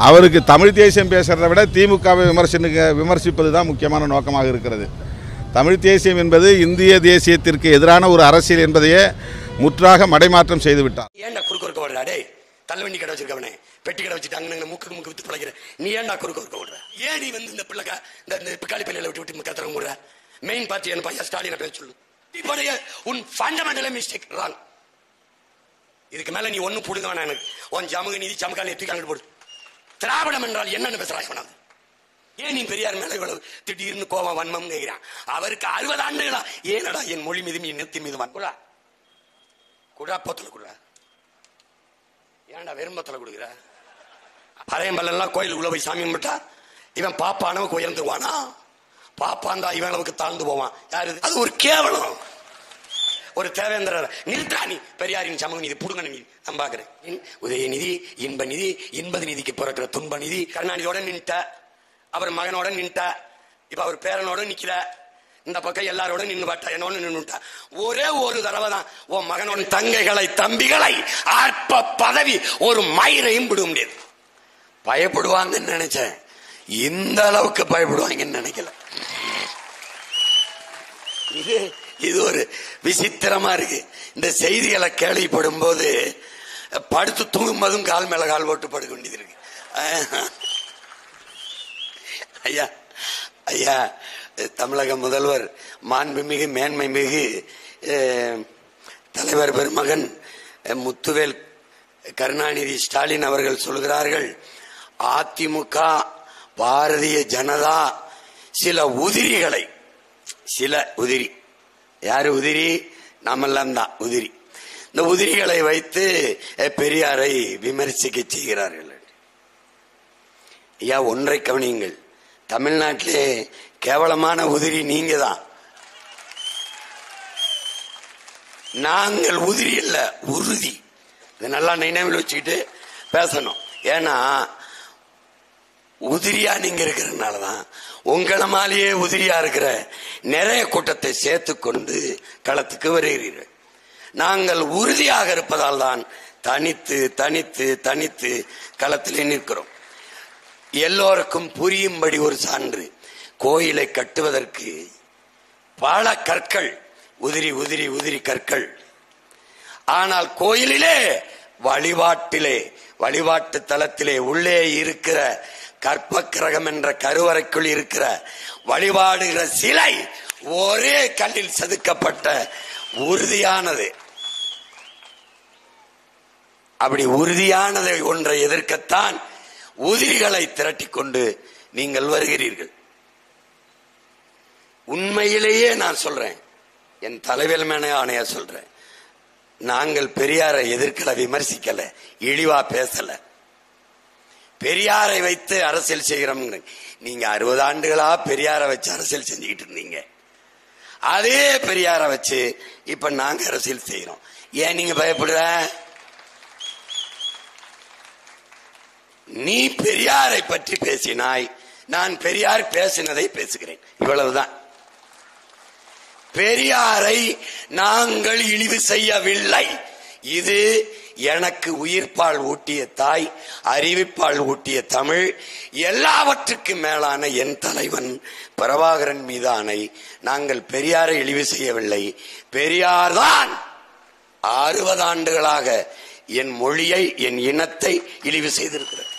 அவருக்கு தமிழ் தேசியம் பேசுகிறத விட திமுகவை விமர்சிப்பது தான் முக்கியமான நோக்கமாக இருக்கிறது. தமிழ் தேசியம் என்பது இந்திய தேசியத்திற்கு எதிரான ஒரு அரசியல் என்பதையே முற்றாக மடைமாற்றம் செய்து விட்டார். ஏன்டா குறுக்க ஓடுறாடே? தள்ளுவண்டி கடை வச்சிருக்கவனே, பெட்டி கடை வச்சுட்டு மூக்கு மூக்கு வித்து பழகிற நீ ஏன்டா குறுக்க ஓடுற? ஏன் நீ வந்து இந்த பிள்ளைக்க இந்த பிக்காளி பள்ளியில விட்டு விட்டு கத்துறவங்க ஓடுற? மெயின் பார்ட்டி என்ன பையன் ஸ்டாலினை பேச சொல்லு. உன் ஃபண்டமெண்டல் மிஸ்டேக் ராங். இதுக்கு மேல நீ ஒன்னும் புடுங்க வேணாம். எனக்கு உன் சமூக நீதி சமகால தூக்கி அங்கிட்டு போடு. திராவிடம் என்றால் என்னன்னு பேசுறாங்க. ஏன் நீ பெரியார் மேல இவ்வளவு திடீர்னு கோபம் வன்மம் கேட்கிறான்? அவருக்கு 60 ஆண்டுகளா ஏனடா என் மொழி மீதும் என் நிறுத்தி மீது வன்குறா குடாப்பத்துல குடுறா? ஏன்டா வெறும்பத்துல கொடுக்குற? பழையம்பல்லாம் கோயிலுக்குள்ள போய் சாமி கும்பிட்டா இவன் பாப்பானவக்கு உயர்ந்துருவானா? பாப்பாந்தா இவன் அளவுக்கு தாழ்ந்து போவான். யாரு அது? ஒரு கேவலம். ஒரு தேவேந்திர நிறுத்தாணி பெரியாரின் சமூக நீதி புடுங்க நீதி நான் பாக்குறேன். உதயநிதி இன்ப நிதி, இன்பது நிதிக்கு பிறக்கிற துன்ப நிதி. கருணாநிதியோட நின்ட்ட, அவர் மகனோட நின்ட்ட, இப்ப அவர் பேரனோட நிக்கிற. இந்த பக்கம் எல்லாரோட நின்று பாட்டா, என்னோட நின்றுட்டா. ஒரே ஒரு தடவை தான் உன் மகனோட தங்கைகளை தம்பிகளை அற்ப பதவி ஒரு மயிரையும் விட முடியாது. பயப்படுவாங்கன்னு நினைச்சேன், இந்த அளவுக்கு பயப்படுவாங்கன்னு நினைக்கல. இது ஒரு விசித்திரமா இருக்கு. இந்த செய்திகளை கேள்விப்படும் போது படுத்து தூங்கும்போதும் கால் மேல கால் போட்டு படுக்க வேண்டியது இருக்கு. ஐயா ஐயா தமிழக முதல்வர் மாண்புமிகு மேன்மை மிகு தலைவர் பெருமகன் முத்துவேல் கருணாநிதி ஸ்டாலின் அவர்கள் சொல்கிறார்கள், அதிமுக பாரதிய ஜனதா சில உதிரிகளை, சில உதிரி, யாரு உதிரி? நாமெல்லாம் தான் உதிரி. இந்த உதிரிகளை வைத்து பெரியாரை விமர்சிக்க செய்கிறார்கள். ஐயா ஒன்றை கவனியுங்கள், தமிழ்நாட்டிலே கேவலமான உதிரி நீங்க தான். நாங்கள் உதிரி இல்ல, உறுதி. இது நல்லா நினைவில் வச்சுக்கிட்டு பேசணும். ஏன்னா உதிரியா நீங்க இருக்கிறதுனாலதான் உங்களை மாலையே உதிரியா இருக்கிற நிறைய கூட்டத்தை சேர்த்து கொண்டு களத்துக்கு வருகிறீர்கள். நாங்கள் உறுதியாக இருப்பதால் தான் தனித்து தனித்து தனித்து களத்தில் நிற்கிறோம். எல்லோருக்கும் புரியும்படி ஒரு சான்று, கோயிலை கட்டுவதற்கு பல கற்கள், உதிரி உதிரி உதிரி கற்கள். ஆனால் கோயிலிலே வழிபாட்டிலே, வழிபாட்டு தலத்திலே உள்ளே இருக்கிற கற்ப கிரகம் என்ற கருவறைக்குள் இருக்கிற வழிபாடுகிற சிலை ஒரே கல்லில் செதுக்கப்பட்ட உறுதியானது. அப்படி உறுதியானதை ஒன்றை எதிர்க்கத்தான் உதிரிகளை திரட்டிக் கொண்டு நீங்கள் வருகிறீர்கள். உண்மையிலேயே நான் சொல்றேன், என் தலைவர் மேன ஆணையா சொல்றேன், நாங்கள் பெரியாரை எதிர்க்கல, விமர்சிக்கல, இழிவா பேசல. பெரியாரை வைத்து அரசியல் செய்கிறோம். நீங்க 60 ஆண்டுகளா பெரியாரை வச்சு அரசியல் செஞ்சுக்கிட்டு இருந்தீங்க. அதே பெரியாரை வச்சு இப்ப நாங்க அரசியல் செய்யறோம். ஏன் நீங்க பயப்படுற? நீ பெரியாரை பற்றி பேசினாய், நான் பெரியார் பேசினதை பேசுகிறேன், இவ்வளவுதான். பெரியாரை நாங்கள் இழிவு செய்யவில்லை. இது எனக்கு உயிர்ப்பால் ஊட்டிய தாய், அறிவிப்பால் ஊட்டிய தமிழ், எல்லாவற்றுக்கும் மேலான என் தலைவன் பிரபாகரன் மீது ஆணை, நாங்கள் பெரியாரை இழிவு செய்யவில்லை. பெரியார் தான் 60 ஆண்டுகளாக என் மொழியை, என் இனத்தை இழிவு செய்திருக்கிறார்.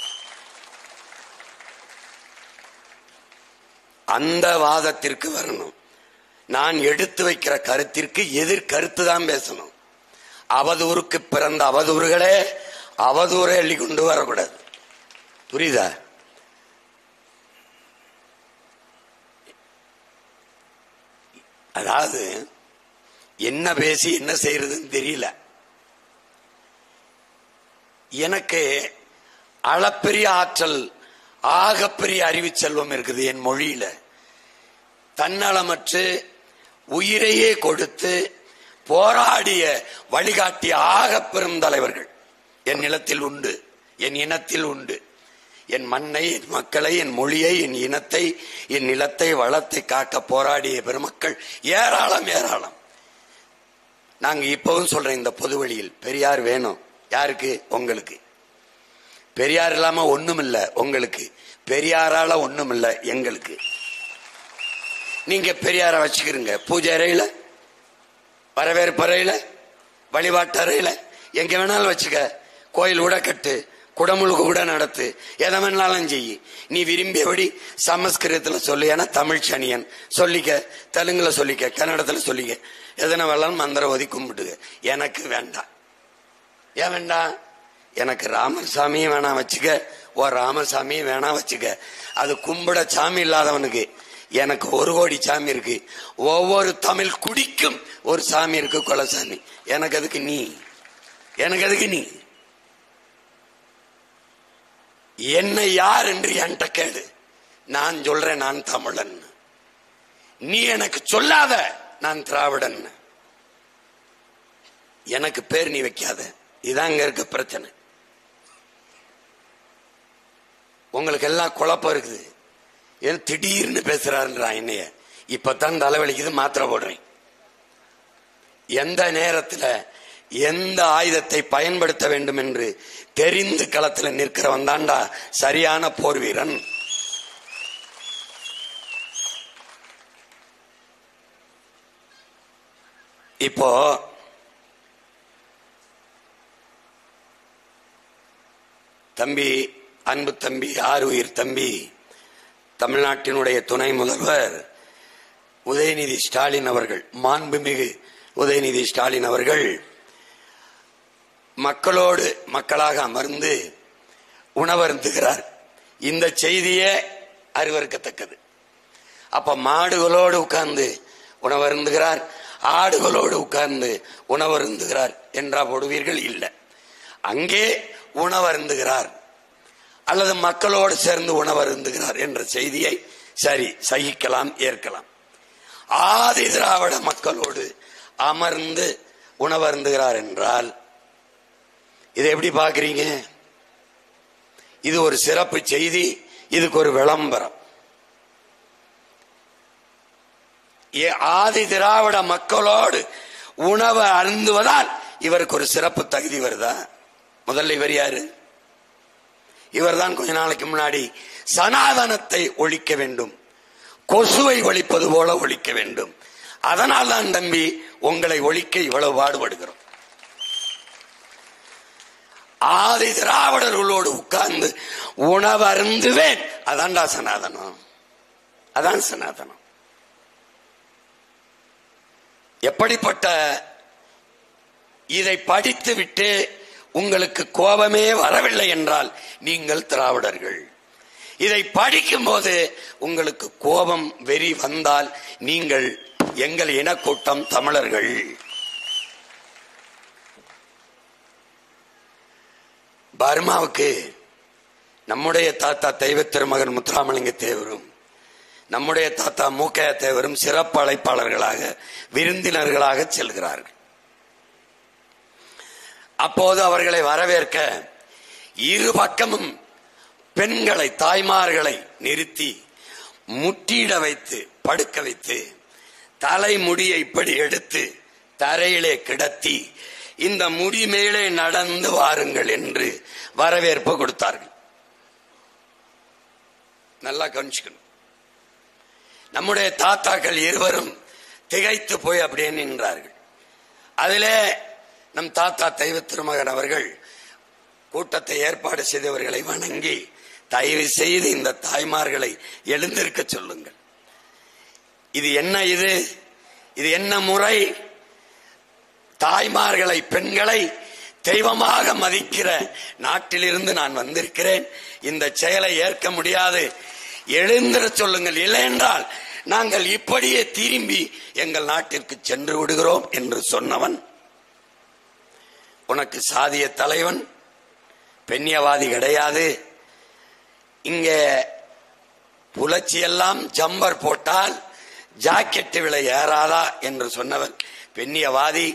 அந்த வாதத்திற்கு வரணும். நான் எடுத்து வைக்கிற கருத்திற்கு எதிர் கருத்து தான் பேசணும். அவதூறுக்கு பிறந்த அவதூறுகளே அவதூறை அள்ளி கொண்டு வரக்கூடாது. புரியுதா? அதாவது என்ன பேசி என்ன செய்யறதுன்னு தெரியல. எனக்கு அளப்பெரிய ஆற்றல், ஆகப்பெரிய அறிவு செல்வம் இருக்குது என் மொழியில. தன்னலமற்று உயிரையே கொடுத்து போராடிய வழிகாட்டிய ஆக பெரும் தலைவர்கள் என் நிலத்தில் உண்டு, என் இனத்தில் உண்டு. என் மண்ணை, என் மக்களை, என் மொழியை, என் இனத்தை, என் நிலத்தை, வளத்தை காக்க போராடிய பெருமக்கள் ஏராளம் ஏராளம். நாங்க இப்பவும் சொல்றேன், இந்த பொது வழியில் பெரியார் வேணும். யாருக்கு? உங்களுக்கு. பெரியார் இல்லாம ஒண்ணும் இல்ல உங்களுக்கு, பெரியாரால ஒண்ணும் இல்ல எங்களுக்கு. நீங்க பெரியார வச்சுக்கிறீங்க பூஜை அறையில, வரவேற்பு அறையில, வழிபாட்டு அறையில, எங்க வேணாலும் வச்சுக்க. கோயில் கூட கட்டு, குடமுழுக்கு கூட நடத்து, எதை வேணாலும் செய்யி. நீ விரும்பியபடி சமஸ்கிருதத்துல சொல்லு, ஏன்னா தமிழ் சனியன் சொல்லிக்க, தெலுங்குல சொல்லிக்க, கன்னடத்துல சொல்லிக்க, எதனை வேணாலும் மந்திர ஓதி கும்பிட்டுக்க. எனக்கு வேண்டாம். ஏன் வேண்டாம்? எனக்கு ராமர் சாமியும் வேணாம் வச்சுக்க, ஓ ராமசாமியும் வேணாம் வச்சுக்க. அது கும்பிட சாமி இல்லாதவனுக்கு. எனக்கு 1 கோடி சாமி இருக்கு. ஒவ்வொரு தமிழ் குடிக்கும் ஒரு சாமி இருக்கு, குலசாமி. எனக்கு அதுக்கு நீ, எனக்கு அதுக்கு நீ. என்ன யார் என்று என்கிட்ட கேடு. நான் சொல்றேன் நான் தமிழன். நீ எனக்கு சொல்லாத நான் திராவிடன். எனக்கு பேர் நீ வைக்காத. இதான் இங்க இருக்க பிரச்சனை. உங்களுக்கு எல்லாம் குழப்பம் இருக்குது. ஏன் திடீர்னு பேசுறாருன்றா என்னைய. இப்பதான் தலைவலிக்குது, மாத்திரை போடுறேன். எந்த நேரத்தில் எந்த ஆயுதத்தை பயன்படுத்த வேண்டும் என்று தெரிந்து களத்தில் நிற்கிறவன் தாண்டா சரியான போர் வீரன். இப்போ தம்பி, அன்பு தம்பி, ஆருயிர் தம்பி, தமிழ்நாட்டினுடைய துணை முதல்வர் உதயநிதி ஸ்டாலின் அவர்கள், மாண்புமிகு உதயநிதி ஸ்டாலின் அவர்கள் மக்களோடு மக்களாக அமர்ந்து உணவருந்துகிறார். இந்த செய்தியே அருவருக்கத்தக்கது. அப்ப மாடுகளோடு உட்கார்ந்து உணவருந்துகிறார், ஆடுகளோடு உட்கார்ந்து உணவருந்துகிறார் என்றா போடுவீர்கள்? இல்லை. அங்கே உணவருந்துகிறார் அல்லது மக்களோடு சேர்ந்து உணவருந்துகிறார் என்ற செய்தியை சரி சகிக்கலாம், ஏற்கலாம். ஆதி திராவிட மக்களோடு அமர்ந்து உணவருந்துகிறார் என்றால் இதை எப்படி பாக்குறீங்க? இது ஒரு சிறப்பு செய்தி, இதுக்கு ஒரு விளம்பரம். ஆதி திராவிட மக்களோடு உணவு அருந்துவதால் இவருக்கு ஒரு சிறப்பு தகுதி வருதா? முதல்ல இவர் யாரு? இவர் தான் கொஞ்ச நாளைக்கு முன்னாடி சனாதனத்தை ஒழிக்க வேண்டும், கொசுவை ஒழிப்பது போல ஒழிக்க வேண்டும், அதனால் தான் தம்பி உங்களை ஒழிக்க இவ்வளவு பாடுபடுகிறோம். ஆதி திராவிடர்களோடு உட்கார்ந்து உணவு அருந்துவேன், அதான்டா சனாதனம். அதான் சனாதனம். எப்படிப்பட்ட இதை படித்து விட்டு உங்களுக்கு கோபமே வரவில்லை என்றால் நீங்கள் திராவிடர்கள். இதை படிக்கும் போது உங்களுக்கு கோபம் வெறி வந்தால் நீங்கள் எங்கள் இனக்கூட்டம் தமிழர்கள். பர்மாவுக்கு நம்முடைய தாத்தா தெய்வ திருமகன் முத்துராமலிங்க தேவரும் நம்முடைய தாத்தா மூக்கைய தேவரும் சிறப்பு அழைப்பாளர்களாக விருந்தினர்களாக செல்கிறார்கள். அப்போது அவர்களை வரவேற்க இரு பக்கமும் பெண்களை, தாய்மார்களை நிறுத்தி முட்டியிட வைத்து படுக்க வைத்து தலைமுடியை இப்படி எடுத்து தரையிலே கிடத்தி இந்த முடி மேலே நடந்து வாருங்கள் என்று வரவேற்பு கொடுத்தார்கள். நல்லா கவனிச்சுக்கணும். நம்முடைய தாத்தாக்கள் இருவரும் திகைத்து போய் அப்படியே நின்றார்கள். அதிலே நம் தாத்தா தெய்வ திருமகன் அவர்கள் கூட்டத்தை ஏற்பாடு செய்தவர்களை வணங்கி, தயவு செய்து இந்த தாய்மார்களை எழுந்திருக்க சொல்லுங்கள். இது என்ன? இது என்ன முறை? தாய்மார்களை, பெண்களை தெய்வமாக மதிக்கிற நாட்டிலிருந்து நான் வந்திருக்கிறேன். இந்த செயலை ஏற்க முடியாது, எழுந்திர சொல்லுங்கள். இல்லை என்றால் நாங்கள் இப்படியே திரும்பி எங்கள் நாட்டிற்கு சென்று விடுகிறோம் என்று சொன்னவன் உனக்கு சாதிய தலைவன், பெண்ணியவாதி கிடையாது. இங்க புலச்சி எல்லாம் ஜம்பர் போட்டால் ஜாக்கெட் விலை ஏறாதா என்று சொன்னவன் பெண்ணியவாதி.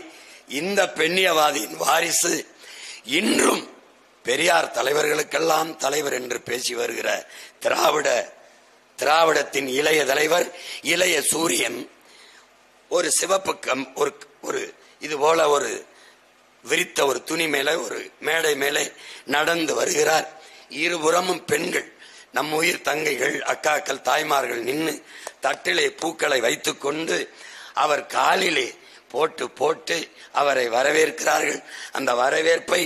இந்த பெண்ணியவாதியின் வாரிசு இன்றும் பெரியார் தலைவர்களுக்கெல்லாம் தலைவர் என்று பேசி வருகிற திராவிடத்தின் இளைய தலைவர், இளைய சூரியன். ஒரு சிவப்பு ஒரு இது போல ஒரு விரித்த ஒரு துணி மேலே, ஒரு மேடை மேலே நடந்து வருகிறார். இருபுறமும் பெண்கள், நம் உயிர் தங்கைகள், அக்காக்கள், தாய்மார்கள் நின்று தட்டிலே பூக்களை வைத்துக் கொண்டு அவர் காலிலே போட்டு போட்டு அவரை வரவேற்கிறார்கள். அந்த வரவேற்பை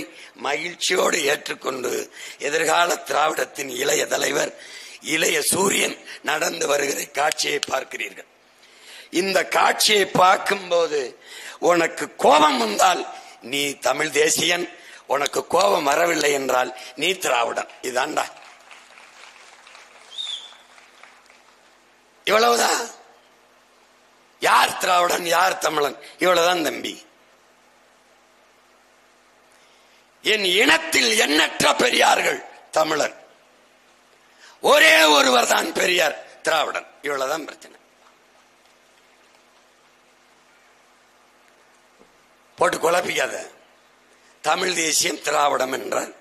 மகிழ்ச்சியோடு ஏற்றுக்கொண்டு எதிர்கால திராவிடத்தின் இளைய தலைவர், இளைய சூரியன் நடந்து வருகிற காட்சியை பார்க்கிறீர்கள். இந்த காட்சியை பார்க்கும்போது உனக்கு கோபம் வந்தால் நீ தமிழ் தேசியன், உனக்கு கோபம் வரவில்லை என்றால் நீ திராவிடன். இதாண்டா, இவ்வளவுதான். யார் திராவிடன், யார் தமிழன், இவ்வளவுதான் தம்பி. என் இனத்தில் எண்ணற்ற பெரியார்கள் தமிழர், ஒரே ஒருவர் தான் பெரியார் திராவிடன். இவ்வளவுதான் பிரச்சனை. போட்டு குழப்பிக்காத. தமிழ் தேசியம் திராவிடம் என்றால்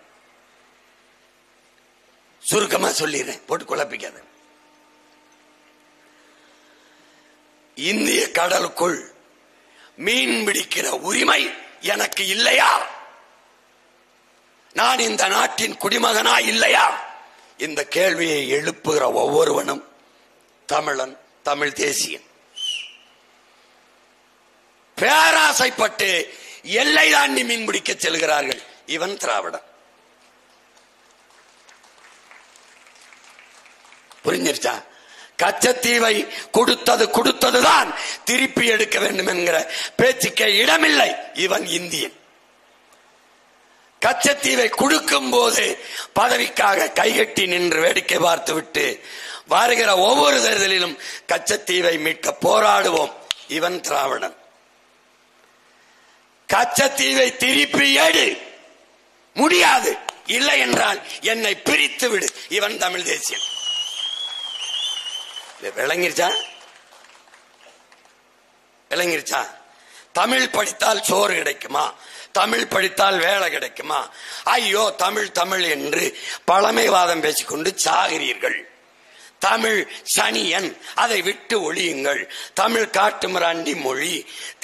சுருக்கமா சொல்லிடுறேன், போட்டு குழப்பிக்காத. இந்திய கடலுக்குள் மீன் பிடிக்கிற உரிமை எனக்கு இல்லையா? நான் இந்த நாட்டின் குடிமகனா இல்லையா? இந்த கேள்வியை எழுப்புகிற ஒவ்வொருவனும் தமிழன், தமிழ் தேசியன். பேராசைப்பட்டு எல்லை தாண்டி மீன் பிடிக்க செல்கிறார்கள், இவன் திராவிடன். புரிஞ்சிருச்சா? கச்சத்தீவை கொடுத்ததுதான் திருப்பி எடுக்க வேண்டும் என்கிற பேச்சுக்கே இடமில்லை, இவன் இந்தியன். கச்சத்தீவை கொடுக்கும் போது பதவிக்காக கைகட்டி நின்று வேடிக்கை பார்த்துவிட்டு வருகிற ஒவ்வொரு தேர்தலிலும் கச்சத்தீவை மீட்க போராடுவோம், இவன் திராவிடன். கச்சத்தீவை திருப்பி எடு, முடியாது, இல்லை என்றால் என்னை பிரித்து விடு, இவன் தமிழ் தேசியன். விளங்கிருச்சா? விளங்கிருச்சா? தமிழ் படித்தால் சோறு கிடைக்குமா? தமிழ் படித்தால் வேலை கிடைக்குமா? ஐயோ தமிழ் தமிழ் என்று பழமைவாதம் பேசிக்கொண்டு சாகிறீர்கள். தமிழ் சனியன், அதை விட்டு ஒழியுங்கள். தமிழ் காட்டுமிராண்டி மொழி.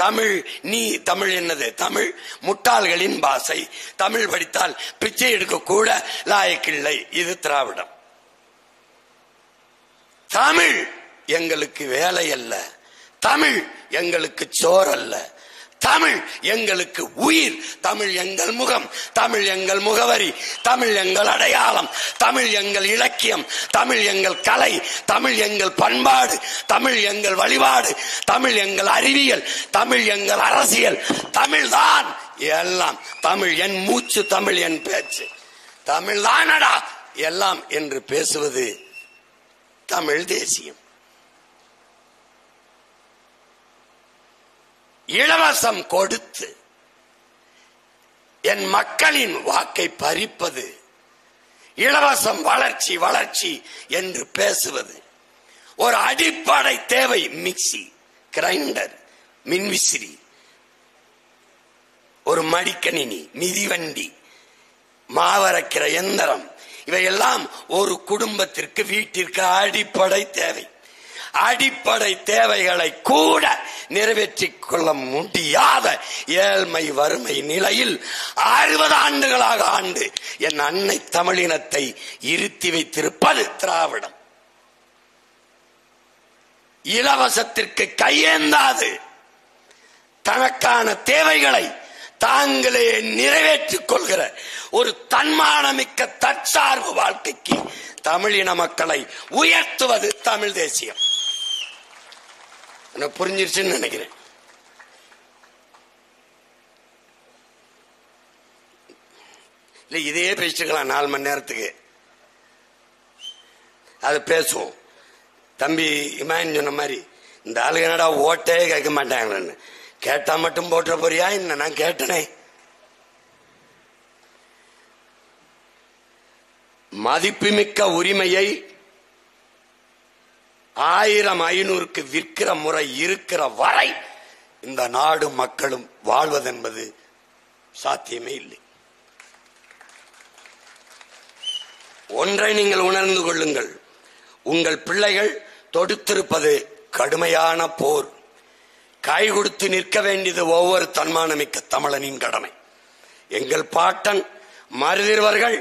தமிழ் நீ தமிழ் என்னது? தமிழ் முட்டாள்களின் பாசை. தமிழ் படித்தால் பிச்சை எடுக்க கூட லாயக்கில்லை, இது திராவிடம். தமிழ் எங்களுக்கு வேலை அல்ல, தமிழ் எங்களுக்கு சோறல்ல, தமிழ் எங்களுக்கு உயிர். தமிழ் எங்கள் முகம், தமிழ் எங்கள் முகவரி, தமிழ் எங்கள் அடையாளம், தமிழ் எங்கள் இலக்கியம், தமிழ் எங்கள் கலை, தமிழ் எங்கள் பண்பாடு, தமிழ் எங்கள் வழிபாடு, தமிழ் எங்கள் அறிவியல், தமிழ் எங்கள் அரசியல். தமிழ் தான் எல்லாம். தமிழ் என் மூச்சு, தமிழ் என் பேச்சு, தமிழ் தானடா எல்லாம் என்று பேசுவது தமிழ் தேசியம். இலவசம் கொடுத்து என் மக்களின் வாக்கை பறிப்பது, இலவசம் வளர்ச்சி வளர்ச்சி என்று பேசுவது. ஒரு அடிப்படை தேவை மிக்சி, கிரைண்டர், மின்விசிறி, ஒரு மடிக்கணினி, மிதிவண்டி, மாவரைக்கிற எந்திரம், இவையெல்லாம் ஒரு குடும்பத்திற்கு, வீட்டிற்கு அடிப்படை தேவை. அடிப்படை தேவைகளை கூட நிறைவேற்றிக் கொள்ள முடியாத ஏழ்மை வறுமை நிலையில் 60 ஆண்டுகளாக ஆண்டு என் அன்னை தமிழினத்தை இருத்தி வைத்திருப்பது திராவிடம். இலவசத்திற்கு கையேந்தாது தனக்கான தேவைகளை தாங்களே நிறைவேற்றிக் கொள்கிற ஒரு தன்மானமிக்க தற்சார்பு வாழ்க்கைக்கு தமிழின மக்களை உயர்த்துவது தமிழ் தேசியம். புரிஞ்சிருச்சுன்னு நினைக்கிறேன். இல்ல இதே பேசிட்டுக்கலாம் 4 மணி நேரத்துக்கு. அது பேசுவோம். தம்பி இமான் சொன்ன மாதிரி இந்த ஆளுகனடா ஓட்டே கேட்க மாட்டாங்கன்னு கேட்டா மட்டும் போட்டுற போறியா? என்ன நான் கேட்டனே. மதிப்புமிக்க உரிமையை 1000-500க்கு விற்கிற முறை இருக்கிற வரை இந்த நாடு மக்களும் வாழ்வதென்பது சாத்தியமே இல்லை. ஒன்றை நீங்கள் உணர்ந்து கொள்ளுங்கள், உங்கள் பிள்ளைகள் தொடுத்திருப்பது கடுமையான போர். கை கொடுத்து நிற்க வேண்டியது ஒவ்வொரு தன்மானமிக்க தமிழனின் கடமை. எங்கள் பாட்டன் மருதிர்வர்கள்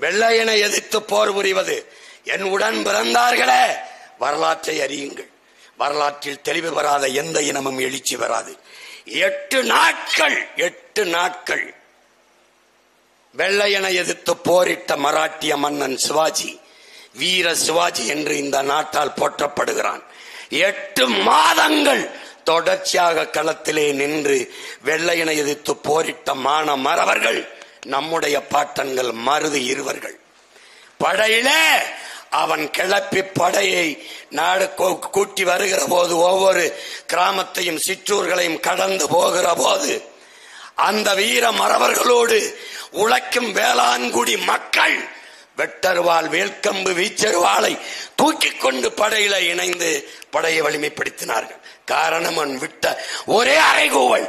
வெள்ளையனை எதிர்த்து போர் புரிவது. என் உடன் பிறந்தார்களே, வரலாற்றை அறியுங்கள். வரலாற்றில் தெளிவு பெறாத எந்த இனமும் எழுச்சி பெறாது. 8 நாட்கள் வெள்ளையனை எதிர்த்து போரிட்ட மராட்டிய மன்னன் சிவாஜி, வீர சிவாஜி என்று இந்த நாட்டால் போற்றப்படுகிறான். 8 மாதங்கள் தொடர்ச்சியாக களத்திலே நின்று வெள்ளையனை எதிர்த்து போரிட்ட மான மறவர்கள் நம்முடைய பாட்டன்கள் மருது இருவர்கள். படையிலே அவன் கிளப்பி படையை நாடு கூட்டி வருகிற போது, ஒவ்வொரு கிராமத்தையும் சிற்றூர்களையும் கடந்து போகிற போது, அந்த வீர மறவர்களோடு உழைக்கும் வேளாண்குடி மக்கள் வெட்டருவாள், வேல்கம்பு, வீச்சருவாளை தூக்கி கொண்டு படையில இணைந்து படையை வலிமைப்படுத்தினார்கள். காரணம், அவன் விட்ட ஒரே அறைகூவல்,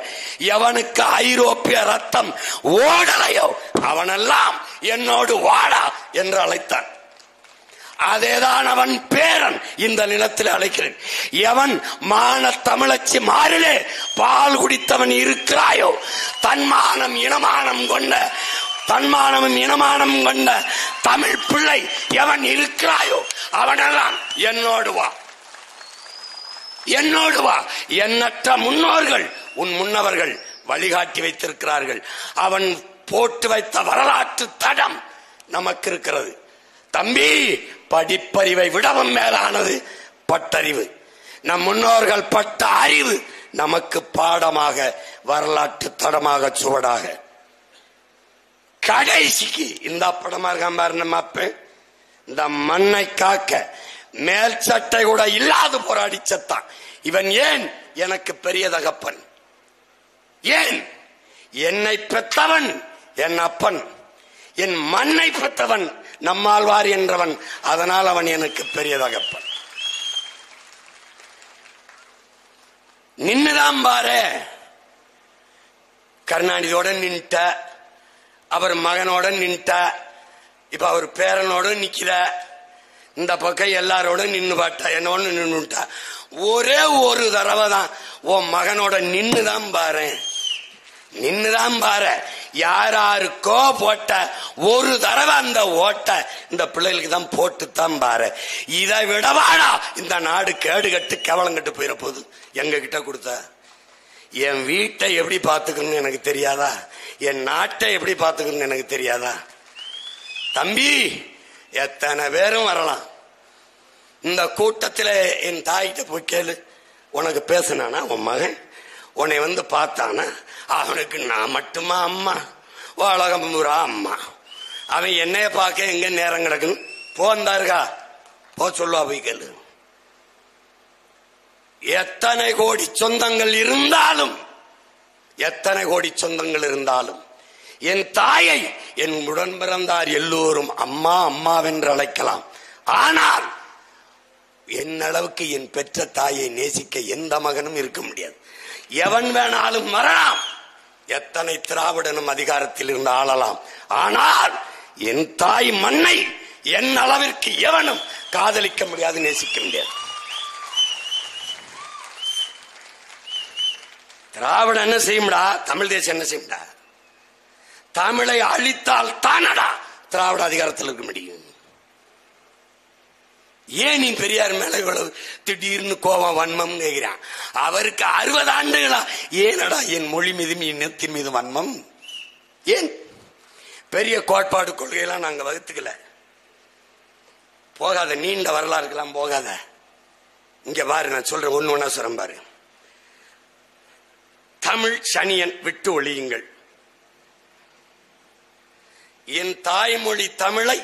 எவனுக்கு ஐரோப்பிய ரத்தம் ஓடலையோ அவனெல்லாம் என்னோடு வாடா என்று அழைத்தான். அதேதான் அவன் பேரன் இந்த நிலத்தில் அழைக்கிறேன். எவன் மான தமிழச்சி மாறிலே பால் குடித்தவன் இருக்கிறாயோ, தன்மானம் இனமானம் கொண்ட தமிழ் பிள்ளை எவன் இருக்கிறாயோ அவனெல்லாம் என்னோடு வா. எண்ணற்ற முன்னோர்கள், உன் முன்னவர்கள் வழிகாட்டி வைத்திருக்கிறார்கள். அவன் போட்டு வைத்த வரலாற்று தடம் நமக்கு இருக்கிறது. தம்பி, படிப்பறிவை விடவும் மேலானது பட்டறிவு. நம் முன்னோர்கள் பட்ட அறிவு நமக்கு பாடமாக, வரலாற்று தடமாக, சுவடாக. கடைசிக்கு இந்த படமா இருக்கான் பாரு, நம்ம அப்ப இந்த மண்ணை காக்க மேல் சட்டை கூட இல்லாது போராடி செத்தான். இவன் ஏன் எனக்கு பெரிய தகப்பன்? ஏன்? என்னை பெற்றவன் என் அப்பன், என் மண்ணை பெற்றவன் நம்மாழ்வார் என்றவன், அதனால் அவன் எனக்கு பெரிய தகப்பன். நின்னுதான் பாரு, கருணாநிதியோட நின்ட்ட, அவர் மகனோட நின்ட்ட, இப்ப அவர் பேரனோட நிக்கிற, இந்த பக்கம் எல்லாரோட நின்னு பாட்டா, என்னோட நின்னுட்டா. ஒரே ஒரு தடவை தான் உன் மகனோட நின்னுதான் பாரு. யாருக்கோ போட்ட ஒரு தடவை அந்த ஓட்ட இந்த பிள்ளைகளுக்கு தான் போட்டுத்தான் பாரு. இதை விடவாடா இந்த நாடு கேடு கட்டு கேவலம் கட்டு போயிட போகுது. எங்க கிட்ட கொடுத்த என் வீட்டை எப்படி பாத்துக்கணும்னு எனக்கு தெரியாதா? என் நாட்டை எப்படி பாத்துக்கணும்னு எனக்கு தெரியாதா? தம்பி, எத்தனை பேரும் வரலாம். இந்த கூட்டத்தில் என் தாய்கிட்ட போய் கேளு, உனக்கு பேசினானா உன் மகன்? உன்னை வந்து பார்த்தானா? அவனுக்கு நான் மட்டுமா அம்மா? உலகம் பூரா அம்மா. அவன் என்னைய பார்க்க எங்க நேரம் கிடக்குன்னு போந்தாருக்கா, போ சொல்லுவா, போய் கேளு. எத்தனை கோடி சொந்தங்கள் இருந்தாலும் என் தாயை என் உடன் பிறந்தார் எல்லோரும் அம்மா அம்மாவென்று அழைக்கலாம். ஆனால் என்னளவுக்கு என் பெற்ற தாயை நேசிக்க எந்த மகனும் இருக்க முடியாது. எவன் வேணாலும் வரலாம், எத்தனை திராவிடனும் அதிகாரத்தில் இருந்து ஆளலாம். ஆனால் என் தாய் மண்ணை என் அளவிற்கு எவனும் காதலிக்க முடியாது, நேசிக்க முடியாது. திராவிடம் என்ன செய்யும்டா? தமிழ் தேசம் என்ன செய்யும்டா? தமிழை அழித்தால் தானடா திராவிட அதிகாரத்தில் இருக்க முடியும். ஏன் நீ பெரியார் மேல இவ்வளவு திடீர்னு கோபம், வன்மம் கேட்கிறான்? அவருக்கு 60 ஆண்டுகளா ஏனடா என் மொழி மீதும் இனத்தின் மீது வன்மம்? ஏன்? பெரிய கோட்பாடு கொள்கையெல்லாம் நாங்க வகுத்துக்கல. போகாத, நீண்ட வரலாறுக்கெல்லாம் போகாத. இங்க பாரு, நான் சொல்றேன், ஒண்ணு ஒண்ணா சொல்றேன் பாரு. தமிழ் சனியன் விட்டு ஒழியுங்கள். என் தாய்மொழி தமிழை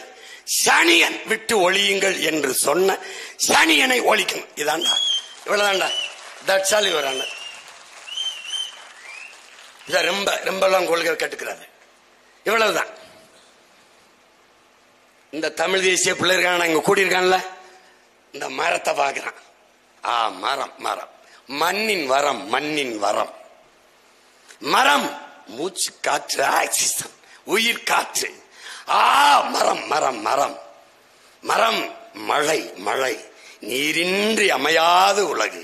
சனியன் விட்டு ஒழியுங்கள் என்று சொன்ன சனியனை ஒழிக்கணும். இதாண்டா, இவ்வளவுதாண்டா. தட்சால் இவரான இத ரொம்ப ரொம்பலாம் கொள்கை கட்டுக்கிறாரு. இவ்வளவுதான். இந்த தமிழ் தேசிய பிள்ளை இருக்கான இங்க கூடியிருக்கான்ல, இந்த மரத்தை பார்க்கிறான். மரம் மரம் மண்ணின் வரம், மண்ணின் வரம். மரம் மூச்சு காற்று, ஆக்சிஜன், உயிர் காற்று. மரம் மரம் மரம் மரம். மழை மழை, நீரின்றி அமையாது உலகு.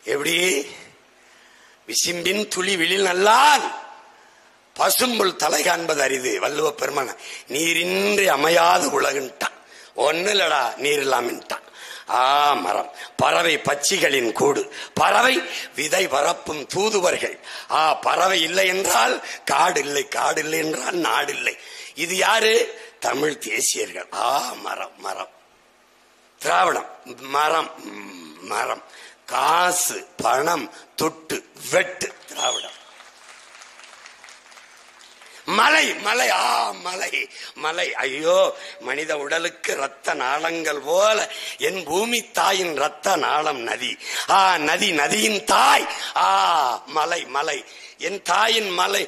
எப்படி? விசிம்பின் துளி விழில் நல்லால் பசும்புல் தலை காண்பது அரிது. வள்ளுவ பெருமான நீரின்றி அமையாத உலகுன்ட்டான். ஒண்ணு இல்லடா நீர் இல்லாமட்டான். மரம், பறவை பட்சிகளின் கூடு, பறவை விதை பரப்பும் தூதுவர்கள். பறவை இல்லை என்றால் காடு இல்லை, காடு இல்லை என்றால் நாடு இல்லை. இது யாரு? தமிழ் தேசியர்கள். மரம், மரம். திராவிடம் மரம், மரம். காசு, பணம், தொட்டு, வெட்டு. திராவிடம். மலை, மலை, மலை, மலை. ஐயோ, மனித உடலுக்கு ரத்த நாளங்கள் போல என் பூமி தாயின் ரத்த நாளம் நதி. நதி, நதியின் தாய். மலை, மலை. என் தாயின் மலை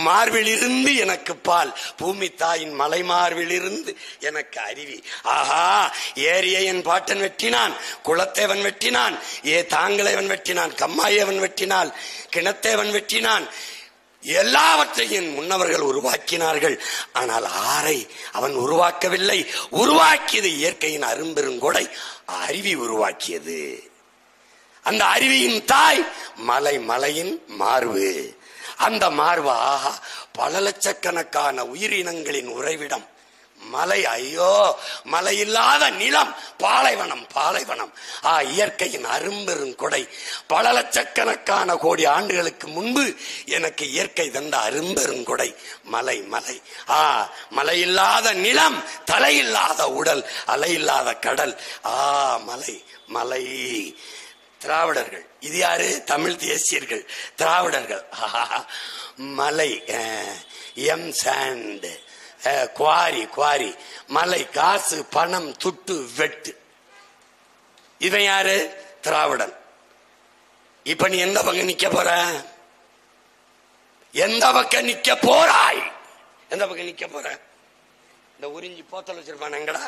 மார்பிலிருந்து எனக்கு பால், பூமி தாயின் மலை மார்பிலிருந்து எனக்கு அருவி. ஏரியை என் பாட்டன் வெட்டினான், குளத்தேவன் வெட்டினான், தாங்களைவன் வெட்டினான், கம்மாயவன் வெட்டினான், கிணத்தேவன் வெட்டினான். எல்லாவற்றையும் முன்னவர்கள் உருவாக்கினார்கள். ஆனால் ஆரை அவன் உருவாக்கவில்லை. உருவாக்கியது இயற்கையின் அரும்பெருங்கொடை அருவி உருவாக்கியது. அந்த அருவியின் தாய் மலை, மலையின் மார்பு. அந்த மார்பு பல லட்சக்கணக்கான உயிரினங்களின் உறைவிடம் மலை. ஐயோ, மலை இல்லாத நிலம் பாலைவனம், பாலைவனம். இயற்கையின் அரும்பெருங்கொடை. பல லட்சக்கணக்கான கோடி ஆண்டுகளுக்கு முன்பு எனக்கு இயற்கை தந்த அரும்பெருங்கொடை மலை, மலை. மலை இல்லாத நிலம், தலையில்லாத உடல், அலையில்லாத கடல். மலை, மலை. திராவிடர்கள். இது யாரு? தமிழ் தேசியர்கள், திராவிடர்கள். மலை, எம் சாண்ட், குவாரி, குவாரி. மலை, காசு, பணம், துட்டு, வெட்டு. இவன் யாரு? திராவிடன். இப்ப நீ எந்த பக்கம் நிக்க போற? எந்த பக்கம் நிக்க போறாய்? எந்த பக்கம் நிக்க போற? இந்த உறிஞ்சி போத்தல் வச்சிருப்பான் எங்கடா?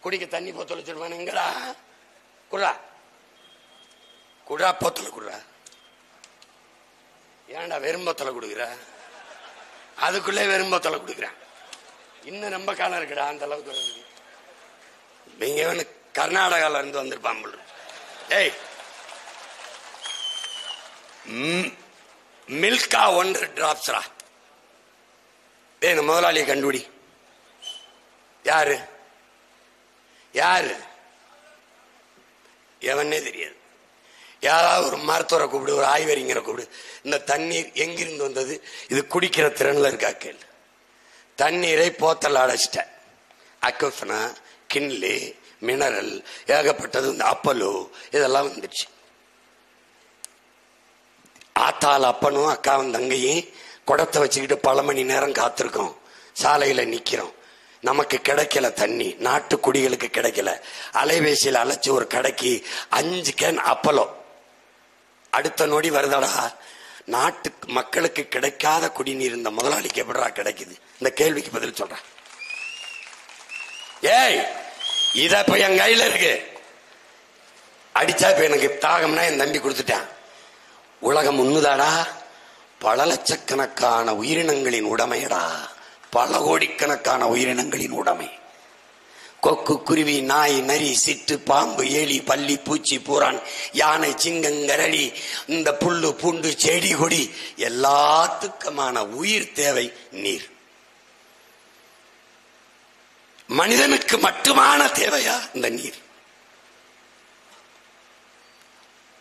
குடிக்க தண்ணி போத்தல் வச்சிருப்பான் எங்கடா? குடா, குடா, போத்தல குடுறா. ஏன்டா வெறும் போத்தலை கொடுக்குற? அதுக்குள்ளே வெறும் போத்தலை கொடுக்குறேன். இன்னும் ரொம்ப காலம் இருக்குடா அந்த அளவுக்கு. நீங்க கர்நாடகால இருந்து வந்திருப்பான். ஏய், மில்கா 1 டிராப்ஸ்ரா. இந்த முதலாளியை கண்டுபிடி. யாரு? யாரு? எவனே தெரியாது. யாராவது ஒரு மருத்துவரை கூப்பிடு, ஒரு ஆய்வறிஞரை கூப்பிடு. இந்த தண்ணீர் எங்கிருந்து வந்தது? இது குடிக்கிற திறன்ல இருக்கா கேள். தண்ணீரை போத்தல் அடைச்சிட்ட. அக்வஃபனா, கின்லி, மினரல், ஏகப்பட்டது. இந்த அப்பலோ இதெல்லாம் வந்துருச்சு. ஆத்தாள் அப்பனும் அக்காவும் தங்கையும் குடத்தை வச்சுக்கிட்டு பல மணி நேரம் காத்திருக்கோம். சாலையில நிக்கிறோம். நமக்கு கிடைக்கல தண்ணி. நாட்டு குடிகளுக்கு கிடைக்கல. அலைபேசியில் அழைச்சி ஒரு கடைக்கு 5 கேன் அப்பலோ. அடுத்த நொடி வருதடா. நாட்டு மக்களுக்கு கிடைக்காத குடிநீர் இந்த முதலாளிக்கு எப்படா கிடைக்குது? இந்த கேள்விக்கு பதில் சொல்றேன். ஏய், இத இப்ப என் கையில இருக்கு. அடிச்சா இப்ப எனக்கு தாகம்னா என் தம்பி கொடுத்துட்டான். உலகம் உண்ணுதாடா. பல லட்சக்கணக்கான உயிரினங்களின் உடைமையடா. பல கோடிக்கணக்கான உயிரினங்களின் உடைமை. கொக்கு, குருவி, நாய், நரி, சிட்டு, பாம்பு, ஏலி, பல்லி, பூச்சி, பூரான், யானை, சிங்கம், கரடி, இந்த புல்லு, பூண்டு, செடி, கொடி எல்லாத்துக்குமான உயிர் தேவை நீர். மனிதனுக்கு மட்டுமான தேவையா இந்த நீர்?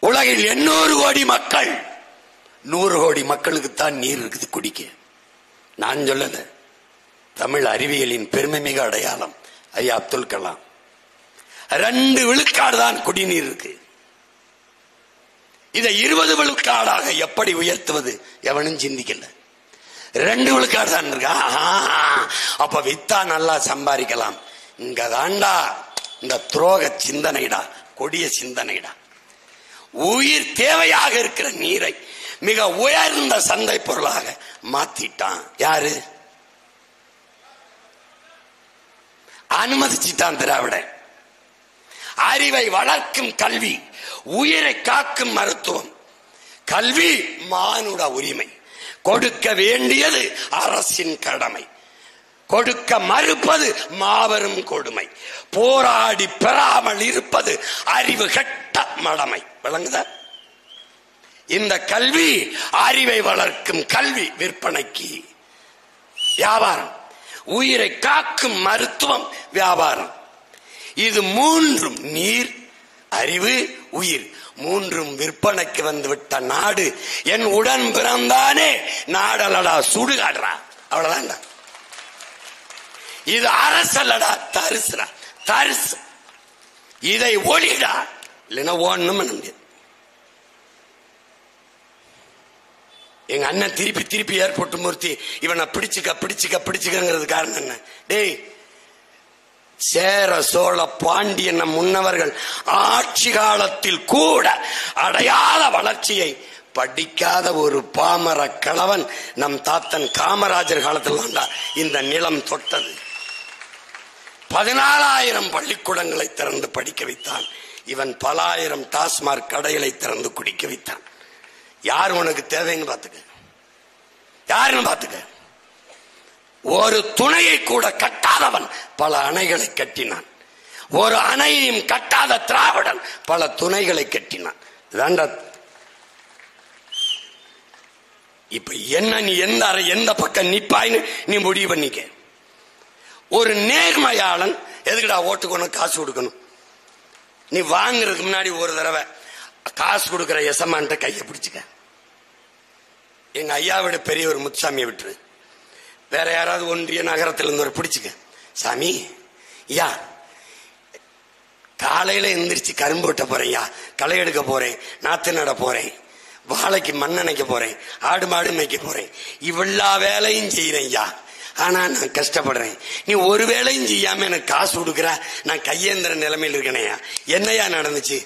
உலகில் 800 கோடி மக்கள், 100 கோடி மக்களுக்குத்தான் நீர் இருக்குது குடிக்க. நான் சொல்லல, தமிழ் அறிவியலின் பெருமை மிக அடையாளம் ஐயா அப்துல் கலாம். 2 விழுக்காடு தான் குடிநீர் இருக்கு. இதை 20 விழுக்காடாக எப்படி உயர்த்துவது எவனும் சிந்திக்கல. 2 விழுக்காடு தான் இருக்கா. அப்ப வித்தா நல்லா சம்பாதிக்கலாம். இங்க தாண்டா இந்த துரோக சிந்தனைடா, கொடிய சிந்தனைடா. உயிர் தேவையாக இருக்கிற நீரை மிக உயர்ந்த சந்தை பொருளாக மாத்திட்டான். யாரு? அனுமதிச்சிட்டான் திராவிடன். அறிவை வளர்க்கும் கல்வி, உயிரை காக்கும் மருத்துவம். கல்வி மானுட உரிமை. கொடுக்க வேண்டியது அரசின் கடமை. கொடுக்க மறுப்பது மாபெரும் கொடுமை. போராடி பெறாமல் இருப்பது அறிவு கெட்ட மடமை. விளங்குதா? இந்த கல்வி அறிவை வளர்க்கும் கல்வி விற்பனைக்கு வியாபாரம். உயிரை காக்கும் மருத்துவம் வியாபாரம். இது மூன்றும், நீர், அறிவு, உயிர், மூன்றும் விற்பனைக்கு வந்துவிட்ட நாடு என் உடன் பிறந்தானே நாடலடா சுடுகாடுறா. அவ்வளவுதான். இது அரசல்லடா, தரிசுடா, தரிசு. இதை ஒளிடா, இல்லைன்னா ஒண்ணும் பண்ண முடியாது. எங்க அண்ணன் திருப்பி திருப்பி ஏற்பட்டு மூர்த்தி இவனை பிடிச்சுக்க பிடிச்சுக்க பிடிச்சுக்கிறது காரணம் என்ன? டேய், சேர சோழ பாண்டியன் முன்னவர்கள் ஆட்சி காலத்தில் கூட அடையாத வளர்ச்சியை படிக்காத ஒரு பாமர கிழவன் நம் தாத்தன் காமராஜர் காலத்தில் தான் இந்த நிலம் தொட்டது. 14,000 பள்ளிக்கூடங்களை திறந்து படிக்க வைத்தான். இவன் பல ஆயிரம் டாஸ்மாக் கடைகளை திறந்து குடிக்க வைத்தான். யார் உனக்கு தேவைன்னு பாத்துக்க, யாருன்னு பாத்துக்க. ஒரு துணையை கூட கட்டாதவன் பல அணைகளை கட்டினான். ஒரு அணையையும் கட்டாத திராவிடன் பல துணைகளை கட்டினான். இப்ப என்ன, நீ எந்த பக்கம் நிப்பாயின்னு நீ முடிவு பண்ணிக்க. ஒரு நேர்மையாளன் எதுக்குடா ஓட்டுக்கணும், காசு கொடுக்கணும்? நீ வாங்குறதுக்கு முன்னாடி ஒரு தடவை காசு கொடுக்கிற எசமான்ட்ட கையை பிடிச்சுக்க. எங்க ஐயாவோட பெரியவர் முத்துசாமியை விட்டுரு, வேற யாராவது ஒன்றிய நகரத்தில் இருந்து ஒரு பிடிச்சுக்க. சாமி, ஐயா காலையில எந்திரிச்சு கரும்பு வெட்ட போறேன், களை எடுக்க போறேன், நாத்து நட போறேன், வாழைக்கு மண்ணணைக்க போறேன், ஆடு மாடு மேய்க்க போறேன், இவ்வளா வேலையும் செய்யறேன் ஐயா. ஆனா நான் கஷ்டப்படுறேன். நீ ஒரு வேலையும் செய்யாம எனக்கு காசு கொடுக்குற, நான் கையேந்திர நிலைமையில் இருக்கணையா. என்னையா நடந்துச்சு?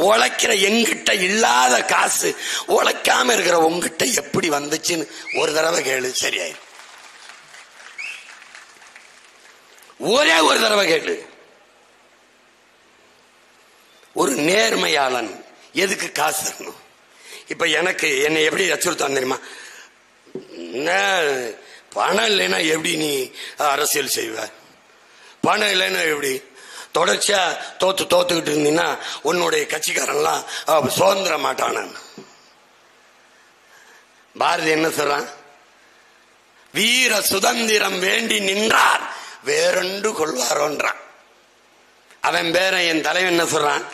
உழைக்கிற எங்கிட்ட இல்லாத காசு உழைக்காம இருக்கிற உங்ககிட்ட எப்படி வந்துச்சுன்னு ஒரு தடவை கேளு, சரியாயிரு. ஒரே ஒரு தடவை கேளு. ஒரு நேர்மையாளன் எதுக்கு காசு தரணும்? இப்ப எனக்கு என்னை எப்படி அச்சுறுத்தான் தெரியுமா? பணம் இல்லைன்னா எப்படி நீ அரசியல் செய்வ? பணம் இல்லைன்னா எப்படி? தொடர்ச்சியா தோத்துக்கிட்டு இருந்தீங்கன்னா உன்னுடைய கட்சிக்காரன்லாம் சுதந்திர மாட்டான. பாரதி என்ன சொல்றான்? வீர சுதந்திரம் வேண்டி நின்றார் வேறொன்று கொள்வாரோன்றான். அவன் பேர என் தலைவன் என்ன சொல்றான்?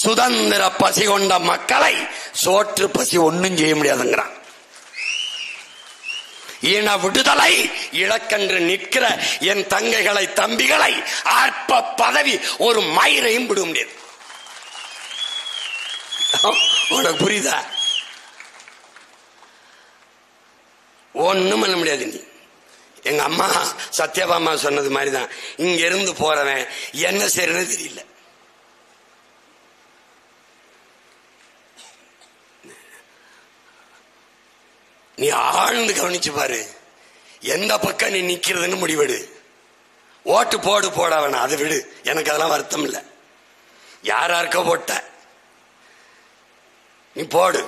சுதந்திர பசி கொண்ட மக்களை சோற்று பசி ஒன்னும் செய்ய முடியாதுங்கிறான். இன விடுதலை இலக்கென்று நிற்கிற என் தங்கைகளை தம்பிகளை அற்ப பதவி ஒரு மயிரையும் விட முடியாது. உனக்கு புரியுதா? ஒண்ணும் பண்ண முடியாது. நீ எங்க அம்மா சத்யபாமா சொன்னது மாதிரிதான், இங்க இருந்து போறவன் என்ன செய்யறன்னு தெரியல. நீ ஆழ்ந்து கவனிச்சு பாரு, எந்த பக்கம் நீ நிக்கிறதுன்னு முடிவெடு. ஓட்டு போடு போடாவன அதை விடு, எனக்கு அதெல்லாம் வருத்தம் இல்லை. யாராருக்க போட்ட நீ போடு,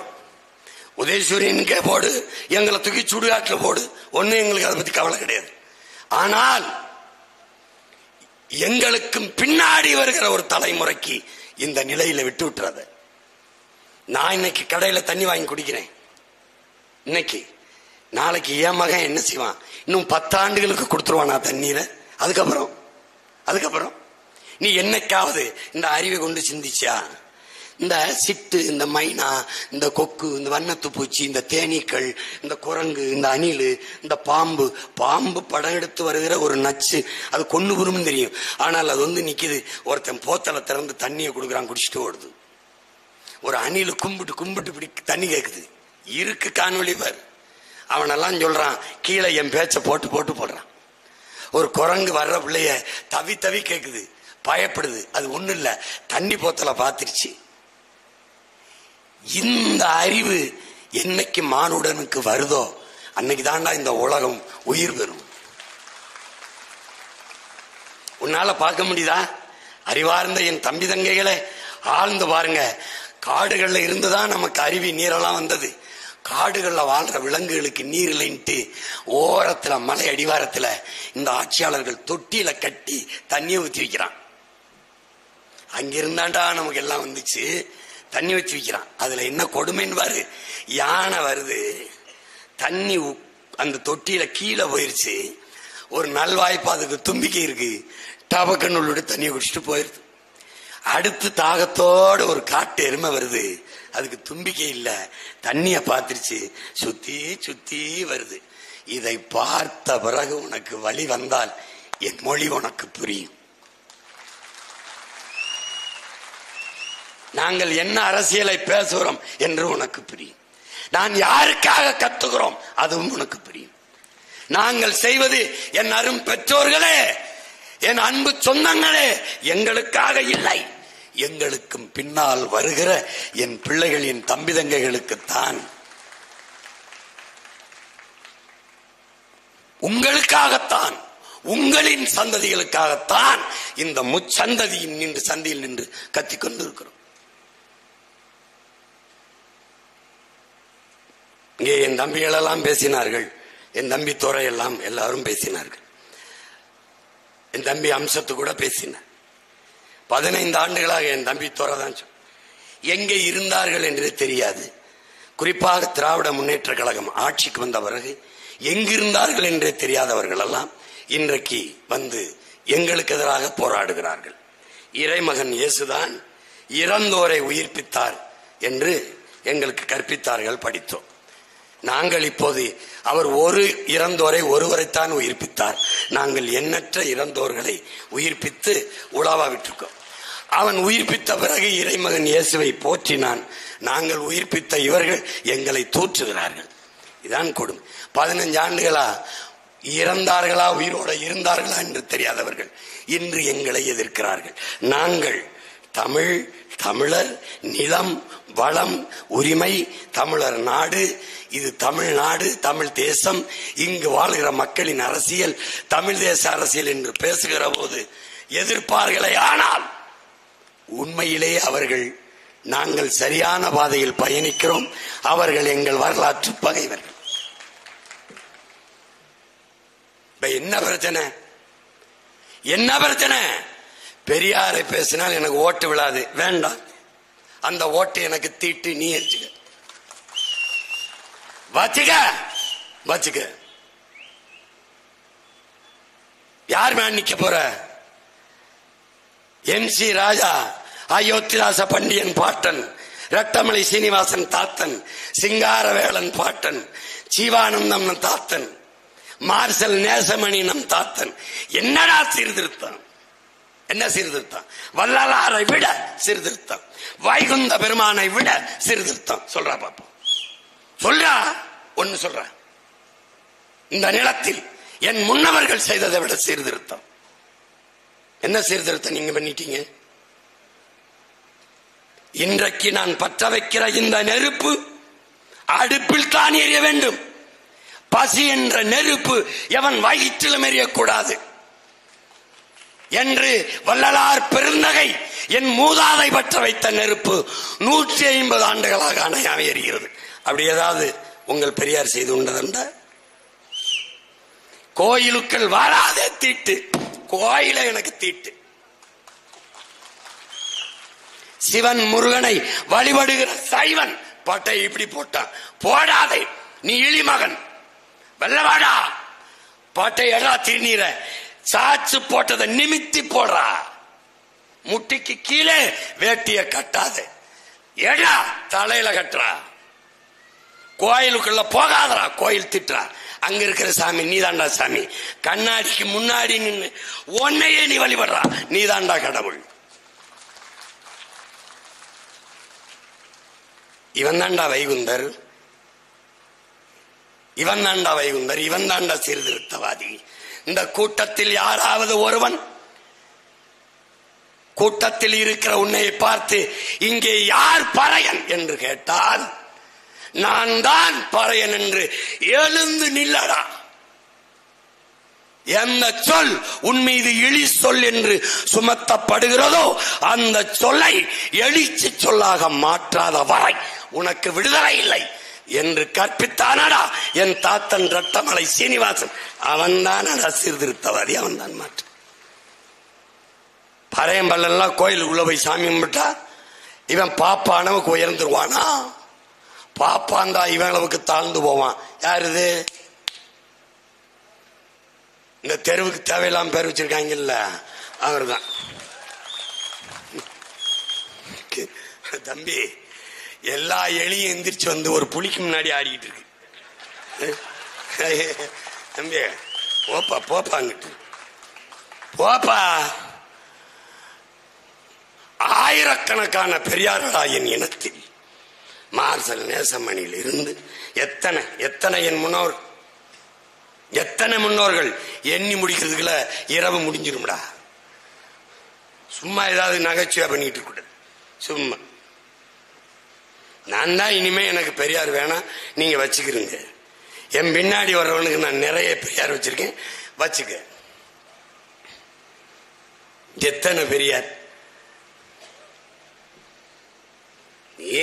உதயசூரியனுக்கே போடு, எங்களை தூக்கி சுடுகாட்டுல போடு, ஒன்னும் எங்களுக்கு அதை பத்தி கவலை கிடையாது. ஆனால் எங்களுக்கும் பின்னாடி வருகிற ஒரு தலைமுறைக்கு இந்த நிலையில விட்டு விட்டுறத. நான் இன்னைக்கு கடையில தண்ணி வாங்கி குடிக்கிறேன், இன்னைக்கு நாளைக்கு என் மகன் என்ன செய்வான்? இன்னும் 10 ஆண்டுகளுக்கு கொடுத்துருவானா தண்ணீரை? அதுக்கப்புறம் நீ என்னைக்காவது இந்த அறிவை கொண்டு சிந்திச்சா? இந்த சிட்டு, இந்த மைனா, இந்த கொக்கு, இந்த வண்ணத்து பூச்சி, இந்த தேனீக்கள், இந்த குரங்கு, இந்த அணில், இந்த பாம்பு படம் எடுத்து வருகிற ஒரு நச்சு, அது கொண்டு வரும்னு தெரியும். ஆனால் அது வந்து நிக்குது, ஒருத்தன் போத்தலை திறந்து தண்ணியை கொடுக்குறான், குடிச்சிட்டு ஓடுது. ஒரு அணில் கும்பிட்டு இப்படி தண்ணி கேக்குது, இருக்கு காணொலி பாரு. அவனெல்லாம் சொல்றான், கீழே என் பேச்ச போட்டு போடுறான். ஒரு குரங்கு வர்ற பிள்ளைய தவி கேக்குது, பயப்படுது. அது ஒண்ணு இல்ல, தண்ணி போத்தலை பாத்துருச்சு. இந்த அறிவு என்னைக்கு மானுடனுக்கு வருதோ அன்னைக்கு தாண்டா இந்த உலகம் உயிர் பெறும். உன்னால பார்க்க முடியுதா? அறிவார்ந்த என் தம்பி தங்கைகளை ஆழ்ந்து பாருங்க. காடுகள்ல இருந்துதான் நமக்கு அருவி நீரெல்லாம் வந்தது. காடுகள்ல வாழ்ற விலங்குகளுக்கு நீர் இல்லைன்ட்டு ஓரத்துல மலை அடிவாரத்துல இந்த ஆட்சியாளர்கள் தொட்டியில கட்டி தண்ணியை ஊற்றி வைக்கிறான். அங்கிருந்தாண்டா நமக்கு எல்லாம் வந்துச்சு, தண்ணி வச்சு வைக்கிறான். அதுல என்ன கொடுமைன்னு பாரு. யானை வருது, தண்ணி அந்த தொட்டியில கீழே போயிருச்சு. ஒரு நல்வாய்ப்பு, அதுக்கு தும்பிக்கை இருக்கு, டபக்கன்னு உள்ளோட தண்ணியை குடிச்சிட்டு போயிருது. அடுத்து தாகத்தோட ஒரு காட்டு எருமை வருது, அதுக்கு தும்பிக்கை இல்ல, தண்ணிய பார்த்துருச்சு, சுத்தி சுத்தி வருது. இதை பார்த்த பிறகு உனக்கு வழி வந்தால் என் மொழி உனக்கு புரியும். நாங்கள் என்ன அரசியலை பேசுகிறோம் என்று உனக்கு புரியும். நான் யாருக்காக கத்துகிறோம் அதுவும் உனக்கு புரியும். நாங்கள் செய்வது என் அரும் பெற்றோர்களே, என் அன்பு சொந்தங்களே, எங்களுக்காக இல்லை, எங்களுக்கும் பின்னால் வருகிற என் பிள்ளைகளின் தம்பி தங்கைகளுக்குத்தான், உங்களுக்காகத்தான், உங்களின் சந்ததிகளுக்காகத்தான் இந்த முச்சந்ததியின் நின்று சந்தியில் நின்று கத்திக்கொண்டிருக்கிறோம். இங்கே என் தம்பிகள் எல்லாம் பேசினார்கள், என் தம்பி துறையெல்லாம் எல்லாரும் பேசினார்கள், என் தம்பி அம்சத்து கூட பேசினார். 15 ஆண்டுகளாக என் தம்பி துறை தான் எங்கே இருந்தார்கள் என்று தெரியாது. குறிப்பாக திராவிட முன்னேற்ற கழகம் ஆட்சிக்கு வந்த பிறகு எங்கிருந்தார்கள் என்றே தெரியாதவர்கள் எல்லாம் இன்றைக்கு வந்து எங்களுக்கு எதிராக போராடுகிறார்கள். இறைமகன் இயேசுதான் இறந்தோரை உயிர்ப்பித்தார் என்று எங்களுக்கு கற்பித்தார்கள், படித்தோம். நாங்கள் இப்போது அவர் ஒரு இறந்தோரை ஒருவரைத்தான் உயிர்ப்பித்தார், நாங்கள் எண்ணற்ற இறந்தோர்களை உயிர்ப்பித்து உலாவா விட்டிருக்கோம். அவன் உயிர்ப்பித்த பிறகு இறைமகன் இயேசுவை போற்றினான், நாங்கள் உயிர்ப்பித்த இவர்கள் எங்களை தூற்றுகிறார்கள். இதான் கொடுமை. 15 ஆண்டுகளா இறந்தார்களா உயிரோட இருந்தார்களா என்று தெரியாதவர்கள் இன்று எங்களை எதிர்க்கிறார்கள். நாங்கள் தமிழ், தமிழர், நிலம், வளம், உரிமை, தமிழர் நாடு, இது தமிழ்நாடு, தமிழ் தேசம், இங்கு வாழ்கிற மக்களின் அரசியல் தமிழ் தேச அரசியல் என்று பேசுகிற போது எதிர்ப்பார்களே. ஆனால் உண்மையிலே அவர்கள் நாங்கள் சரியான பாதையில் பயணிக்கிறோம், அவர்கள் எங்கள் வரலாற்று பகைவர்கள். என்ன பிரச்சனை? என்ன பிரச்சனை? பெரியாரை பேசினால் எனக்கு ஓட்டு விழாது, வேண்டாம், அந்த ஓட்டு எனக்கு தீட்டு, நீ வச்சுக்க வச்சுக்க வச்சுக்க. யார் மேல் நிக்க போற? MC ராஜா, அயோத்திதாச பண்டியன் பாட்டன், ரட்டமலை சீனிவாசன் தாத்தன், சிங்காரவேலன் பாட்டன், ஜீவானந்தம் தாத்தன், மார்சல் நேசமணி நம் தாத்தன். என்னடா சீர்திருத்தம்? என்ன சீர்திருத்தம்? வள்ளலாரை விட சீர்திருத்தம், வைகுந்த பெருமானை விட சீர்திருத்தம். சொல்றா பாப்போம், சொல்றா. ஒன்னு சொல்ற, இந்த நிலத்தில் என் முன்னவர்கள் செய்ததை விட சீர்திருத்தம். என்ன சீர்திருத்தம் நீங்க பண்ணிட்டீங்க? இன்றைக்கு நான் பற்ற வைக்கிற இந்த நெருப்பு அடுப்பில் தான் எரிய வேண்டும். பசி என்ற நெருப்பு எவன் வயிற்றிலும் எரியக்கூடாது என்று வள்ளலார் பெருந்தகை என் மூதாதை பற்ற வைத்த நெருப்பு 150 ஆண்டுகளாக அணையாமல் எரிகிறது. அப்படி ஏதாவது உங்கள் பெரியார் செய்து கொண்டதென்ற? கோயிலுக்கள் வராதே தீட்டு, கோயில எனக்கு தீட்டு. சிவன் முருகனை வழிபடுகிற சைவன் பட்டை இப்படி போட்டான், போடாதே, நீ இழிமகன், வெள்ளவாடா, பாட்டை எடா திருநீர சாச்சு போட்டதை நிமித்தி போடுறா, முட்டிக்கு கீழே வேட்டிய கட்டாது, எடா தலையில கட்டுறா, கோயிலுக்குள்ள போகாதரா, கோயில் திட்டுறா. அங்க இருக்கிற சாமி நீதாண்டா சாமி, கண்ணாடிக்கு முன்னாடி நின்று உன்னையே நீ வழிபடுறா, நீதாண்டா கடவுள். இவன் தாண்டா வைகுந்தர், இவன் தாண்டா வைகுந்தர், இவன் தாண்டா சீர்திருத்தவாதி. இந்த கூட்டத்தில் யாராவது ஒருவன் கூட்டத்தில் இருக்கிற உன்னை பார்த்து இங்கே யார் பறையன் என்று கேட்டால் நான் தான் பறையன் என்று எழுந்து நில்லடா. எந்த சொல் உன் மீது இழி சொல் என்று சுமத்தப்படுகிறதோ அந்த சொல்லை எழுச்சி சொல்லாக மாற்றாத வரை உனக்கு விடுதலை இல்லை என்று கற்பித்தானடா என் தாத்தன் ரட்டமலை சீனிவாசன். அவன் தான் சீர்திருத்தவாதி, அவன் தான் மாற்ற. பறையம்பல்லாம் கோயிலுக்குள்ள போய் சாமி கும்பிட்டா இவன் பாப்பானவுக்கு உயர்ந்துருவானா? பாப்பாந்தா இவன் அளவுக்கு தாழ்ந்து போவான். யாருது? இந்த தெருவுக்கு தேவையில்லாம பேர் வச்சிருக்காங்கல்ல, அவர் தான். தம்பி, எல்லா எலியும் எந்திரிச்சு வந்து ஒரு புலிக்கு முன்னாடி ஆடிக்கிட்டு இருக்கு. தம்பி போப்பா போப்பா, அங்கிட்டு போப்பா. ஆயிரக்கணக்கான பெரியார்களா என் இனத்தில், மார்சல் நேசமணியில் இருந்து எத்தனை எத்தனை என் முன்னோர், எத்தனை முன்னோர்கள் எண்ணி முடிக்கிறதுக்குள்ள இரவு முடிஞ்சிரும்டா. சும்மா ஏதாவது நகைச்சுவை பண்ணிட்டு இருக்கூடாது. சும்மா நான் தான் இனிமே எனக்கு பெரியார் வேணாம், நீங்க வச்சுக்கிறீங்க. என் பின்னாடி வர்றவனுக்கு நான் நிறைய பெரியார் வச்சிருக்கேன், வச்சுக்க. எத்தனை பெரியார்.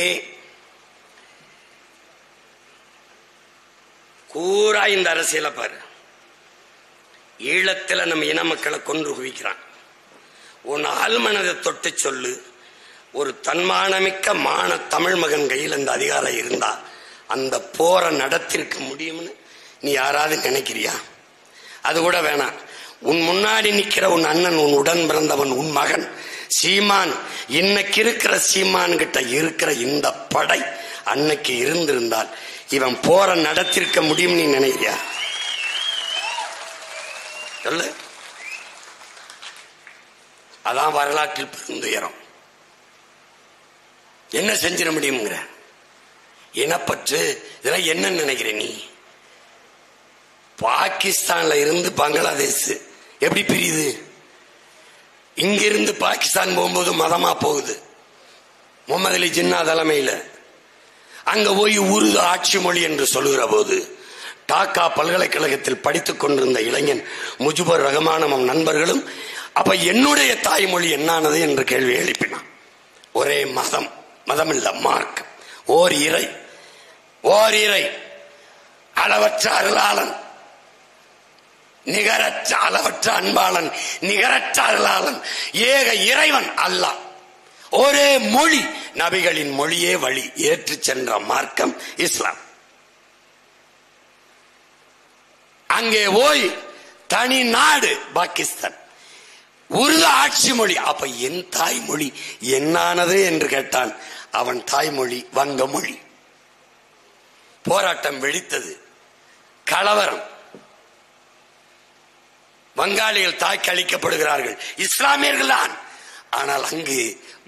ஏன் கூறா இந்த அரசியலை பாரு. ஈழத்தில் நம்ம இன மக்களை கொன்று குவிக்கிறான். உன் ஆழ்மனதை தொட்டு சொல்லு. ஒரு தன்மானமிக்க மான தமிழ் மகன் கையில் அந்த அதிகாரம் இருந்தா அந்த போரை நடத்திருக்க முடியும்னு நீ யாராவது நினைக்கிறியா? அது கூட வேணாம். உன் முன்னாடி நிக்கிற உன் அண்ணன், உன் உடன் பிறந்தவன், உன் மகன் சீமான், இன்னைக்கு இருக்கிற சீமான் கிட்ட இருக்கிற இந்த படை அன்னைக்கு இருந்திருந்தால் இவன் போரை நடத்திருக்க முடியும் நீ நினைக்கிறியா? சொல்லு. அதான் வரலாற்றில் பெருந்துயரம். என்ன செஞ்சிட முடியுங்கிற இனப்பற்று. இதெல்லாம் என்ன நினைக்கிற நீ? பாகிஸ்தான்ல இருந்து பங்களாதேஷ் எப்படி பிரியுது? இங்கிருந்து பாகிஸ்தான் போகும்போது மதமா போகுது. முகமது அலி ஜின்னா தலைமையில் அங்க போய் உருது ஆட்சி மொழி என்று சொல்லுகிற போது டாக்கா பல்கலைக்கழகத்தில் படித்துக் கொண்டிருந்த இளைஞன் முஜிபுர் ரஹ்மானும் நண்பர்களும் அப்ப என்னுடைய தாய்மொழி என்னானது என்று கேள்வி எழுப்பினான். ஒரே மதம், மதம் இல்ல மார்க், ஓர் இறை, ஓர் இறை, அளவற்ற அருளாளன், நிகரற்ற அளவற்ற அன்பாளன், நிகரற்ற அருளாளன், ஏக இறைவன் அல்லாஹ், ஒரே மொழி, நபிகளின் மொழியே வழி, ஏற்று சென்ற மார்க்கம் இஸ்லாம். அங்கே போய் தனி நாடு பாகிஸ்தான், உருது ஆட்சி மொழி. அப்ப என் தாய்மொழி என்னானது என்று கேட்டான். அவன் தாய்மொழி வங்க மொழி. போராட்டம் வெடித்தது, கலவரம், வங்காளிகள் தாக்கி அளிக்கப்படுகிறார்கள், இஸ்லாமியர்கள் தான். ஆனால் அங்கு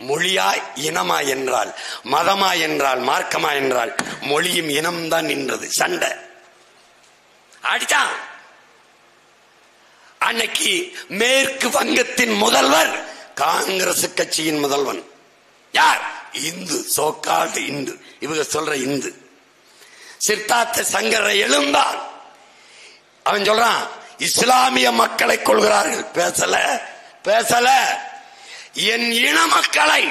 மொழியா இனமா என்றால், மதமா என்றால், மார்க்கமா என்றால் மொழியும் இனம்தான் நின்றது. சண்டை அடிச்சான். அன்னைக்கு மேற்கு வங்கத்தின் முதல்வர் காங்கிரஸ் கட்சியின் முதல்வன் யார்? இந்து, சோக்கால்டு இந்து, இவங்க சொல்ற இந்து. சித்தார்த்த சங்கரை எழுந்தான். அவன் சொல்றான் இஸ்லாமிய மக்களை கொள்கிறார்கள். பேசல பேசல, என் இன மக்களை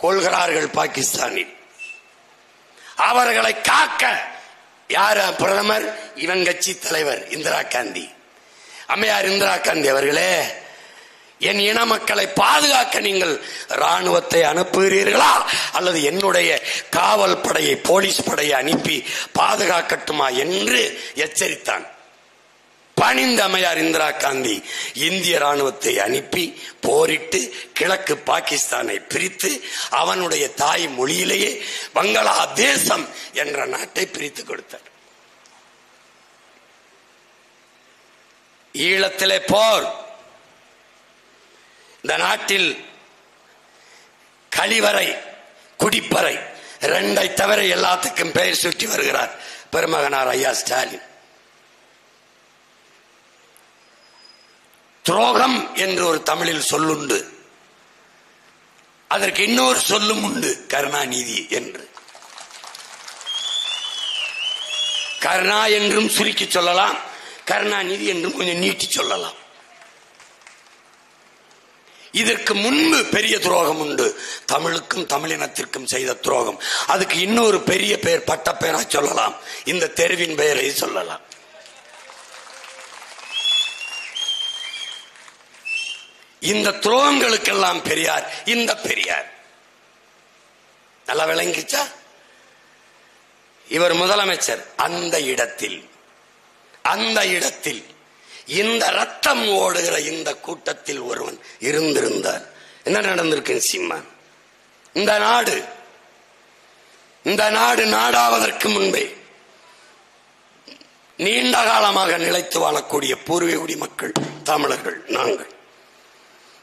கொள்கிறார்கள் பாகிஸ்தானில். அவர்களை காக்க யார் பிரதமர்? இவன் கட்சி தலைவர் இந்திரா காந்தி. அம்மையார் இந்திரா காந்தி அவர்களே, என் இன மக்களை பாதுகாக்க நீங்கள் ராணுவத்தை அனுப்புகிறீர்களா அல்லது என்னுடைய காவல் படையை, போலீஸ் படையை அனுப்பி பாதுகாக்கட்டுமா என்று எச்சரித்தான். பணிந்த அம்மையார் இந்திரா காந்தி இந்திய ராணுவத்தை அனுப்பி போரிட்டு கிழக்கு பாகிஸ்தானை பிரித்து அவனுடைய தாய் மொழியிலேயே வங்காளதேசம் என்ற நாட்டை பிரித்து கொடுத்தார். ஈழத்திலே போர். இந்த நாட்டில் கழிவறை, குடிப்பறை ரெண்டை தவிர எல்லாத்துக்கும் பெயர் சுற்றி வருகிறார் பெருமகனார் ஐயா ஸ்டாலின். துரோகம் என்று ஒரு தமிழில் சொல்லுண்டு, அதற்கு இன்னொரு சொல்லும் உண்டு, கருணாநிதி என்று. கருணா என்றும் சுருக்கி சொல்லலாம், கருணாநிதி என்றும் கொஞ்சம் நீட்டி சொல்லலாம். இதற்கு முன்பு பெரிய துரோகம் உண்டு, தமிழுக்கும் தமிழினத்திற்கும் செய்த துரோகம். அதுக்கு இன்னொரு பெரிய பெயர், பட்ட பெயரா சொல்லலாம், இந்த தெருவின் பெயரை சொல்லலாம். இந்த துரோகங்களுக்கெல்லாம் பெரியார், இந்த பெரியார். நல்லா விளங்கிச்சா? இவர் முதலமைச்சர். அந்த இடத்தில் இந்த ரத்தம் ஓடுகிற இந்த கூட்டத்தில் ஒருவன் இருந்திருந்தார் என்ன நடந்திருக்கு சிம்மா? இந்த நாடு நாடாவதற்கு முன்பே நீண்ட காலமாக நிலைத்து வாழக்கூடிய பூர்வீகுடி மக்கள் தமிழர்கள் நாங்கள்.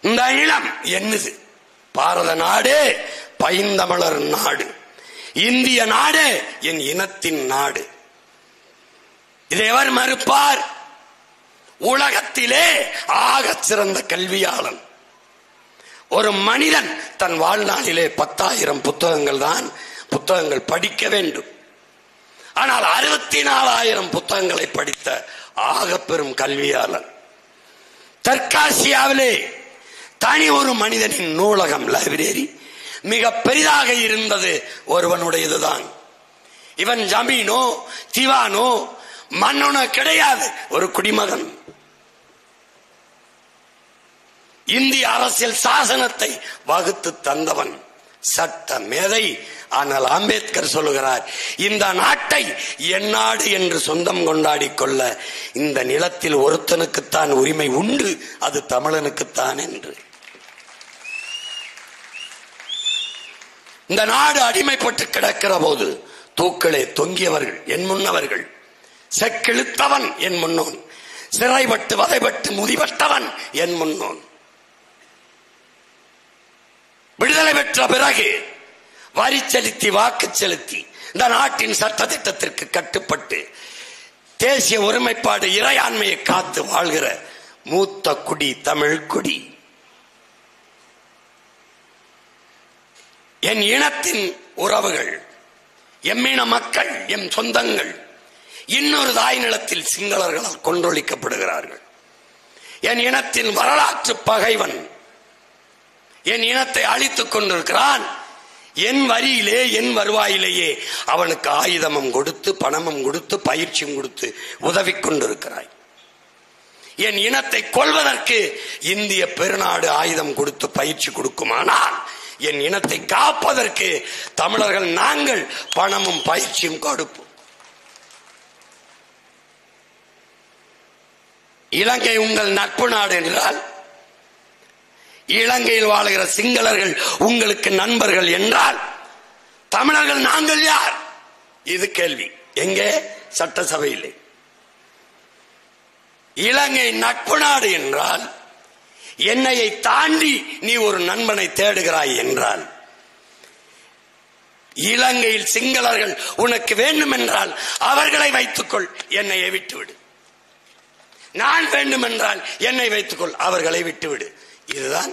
இந்த இனம் என்னது? பாரத நாடே பைந்தமிழர் நாடு, இந்திய நாடே என் இனத்தின் நாடு. இதை எவர் மறுப்பார்? உலகத்திலே ஆக சிறந்த கல்வியாளன் ஒரு மனிதன் தன் வாழ்நாளிலே 10,000 புத்தகங்கள் படிக்க வேண்டும். ஆனால் 64,000 புத்தகங்களை படித்த ஆக பெரும் கல்வியாளன். தெற்காசியாவிலே தனி ஒரு மனிதனின் நூலகம், லைப்ரரி மிக பெரிதாக இருந்தது ஒருவனுடையதுதான். இவன் ஜமீனோ திவானோ மன்னனோ கிடையாது, ஒரு குடிமகன். இந்திய அரசியல் சாசனத்தை வகுத்து தந்தவன், சட்ட மேதை. ஆனால் அம்பேத்கர் சொல்லுகிறார், இந்த நாட்டை என் நாடு என்று சொந்தம் கொண்டாடி கொள்ள இந்த நிலத்தில் ஒருத்தனுக்குத்தான் உரிமை உண்டு, அது தமிழனுக்குத்தான் என்று. இந்த நாடு அடிமைப்பட்டு கிடக்கிற போது தூக்களே தொங்கியவர்கள் என் முன்னவர்கள், செக்கிழுத்தவன் என் முன்னோன், சிறைப்பட்டு வதைப்பட்டு முதிபட்டவன் என் முன்னோன். விடுதலை பெற்ற பிறகு வரி செலுத்தி வாக்கு செலுத்தி இந்த நாட்டின் சட்ட திட்டத்திற்கு கட்டுப்பட்டு தேசிய ஒருமைப்பாடு இறையாண்மையை காத்து வாழ்கிற மூத்த குடி தமிழ் குடி. என் இனத்தின் உறவுகள், எம்மின மக்கள், எம் சொந்தங்கள் இன்னொரு தாய் நிலத்தில் சிங்களர்களால் கொன்றொழிக்கப்படுகிறார்கள். என் இனத்தின் வரலாற்று பகைவன் என் இனத்தை அழித்துக் கொண்டிருக்கிறான். என் வரியிலே என் வருவாயிலேயே அவனுக்கு ஆயுதமும் கொடுத்து பணமும் கொடுத்து பயிற்சியும் கொடுத்து உதவி கொண்டிருக்கிறாய். என் இனத்தை கொல்வதற்கு இந்திய பெருநாடு ஆயுதம் கொடுத்து பயிற்சி கொடுக்குமானால் என் இனத்தை காப்பதற்கு தமிழர்கள் நாங்கள் பணமும் பயிற்சியும் கொடுப்போம். இலங்கை உங்கள் நட்பு நாடு என்றால், இலங்கையில் வாழுகிற சிங்களர்கள் உங்களுக்கு நண்பர்கள் என்றால், தமிழர்கள் நாங்கள் யார்? இது கேள்வி. எங்கே? சட்டசபையில். இலங்கை நட்பு நாடு என்றால், என்னையை தாண்டி நீ ஒரு நண்பனை தேடுகிறாய் என்றால், இலங்கையில் சிங்களர்கள் உனக்கு வேண்டும் என்றால் அவர்களை வைத்துக்கொள், என்னையை விட்டுவிடு. நான் வேண்டும் என்றால் என்னை வைத்துக்கொள், அவர்களை விட்டுவிடு. இதுதான்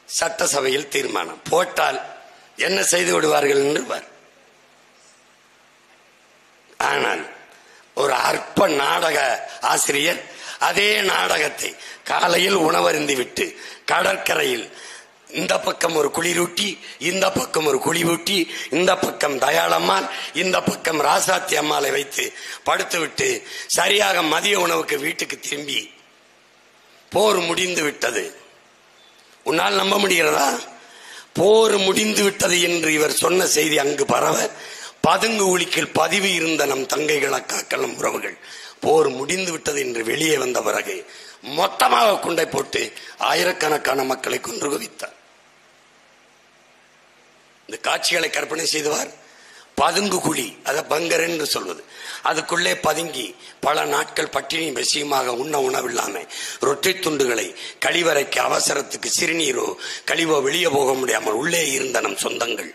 சட்டசபையில் தீர்மானம். போட்டால் என்ன செய்து விடுவார்கள் என்று பார். ஆனால் ஒரு அற்ப நாடக ஆசிரியர் அதே நாடகத்தை காலையில் உணவருந்தி விட்டு கடற்கரையில் இந்த பக்கம் ஒரு குளிரூட்டி, இந்த பக்கம் ஒரு குளிவூட்டி, இந்த பக்கம் தயாளம்மாள், இந்த பக்கம் ராசாத்தி அம்மாளை வைத்து படுத்துவிட்டு சரியாக மதிய உணவுக்கு வீட்டுக்கு திரும்பி போர் முடிந்து விட்டது. உன்னால் நம்ப முடிகிறதா? போர் முடிந்து விட்டது என்று இவர் சொன்ன செய்தி அங்கு பரவ, பதுங்கு ஒலிக்கில் பதிவு இருந்த நம் தங்கைகள் அக்காக்கள் நம் உறவுகள் போர் முடிந்து விட்டது என்று வெளியே வந்த பிறகு மொத்தமாக குண்டை போட்டு ஆயிரக்கணக்கான மக்களை கொன்று குவித்தார். இந்த காட்சிகளை கற்பனை செய்துவார். பதுங்கு குழி, அதை பங்கர் என்று சொல்வது, அதுக்குள்ளே பதுங்கி பல நாட்கள் பட்டினி பசியுமாக உண்ண உணவில்லாம ரொட்டி துண்டுகளை கழிவறைக்கு அவசரத்துக்கு சிறுநீரோ கழிவோ வெளியே போக முடியாமல் உள்ளே இருந்த நம் சொந்தங்கள்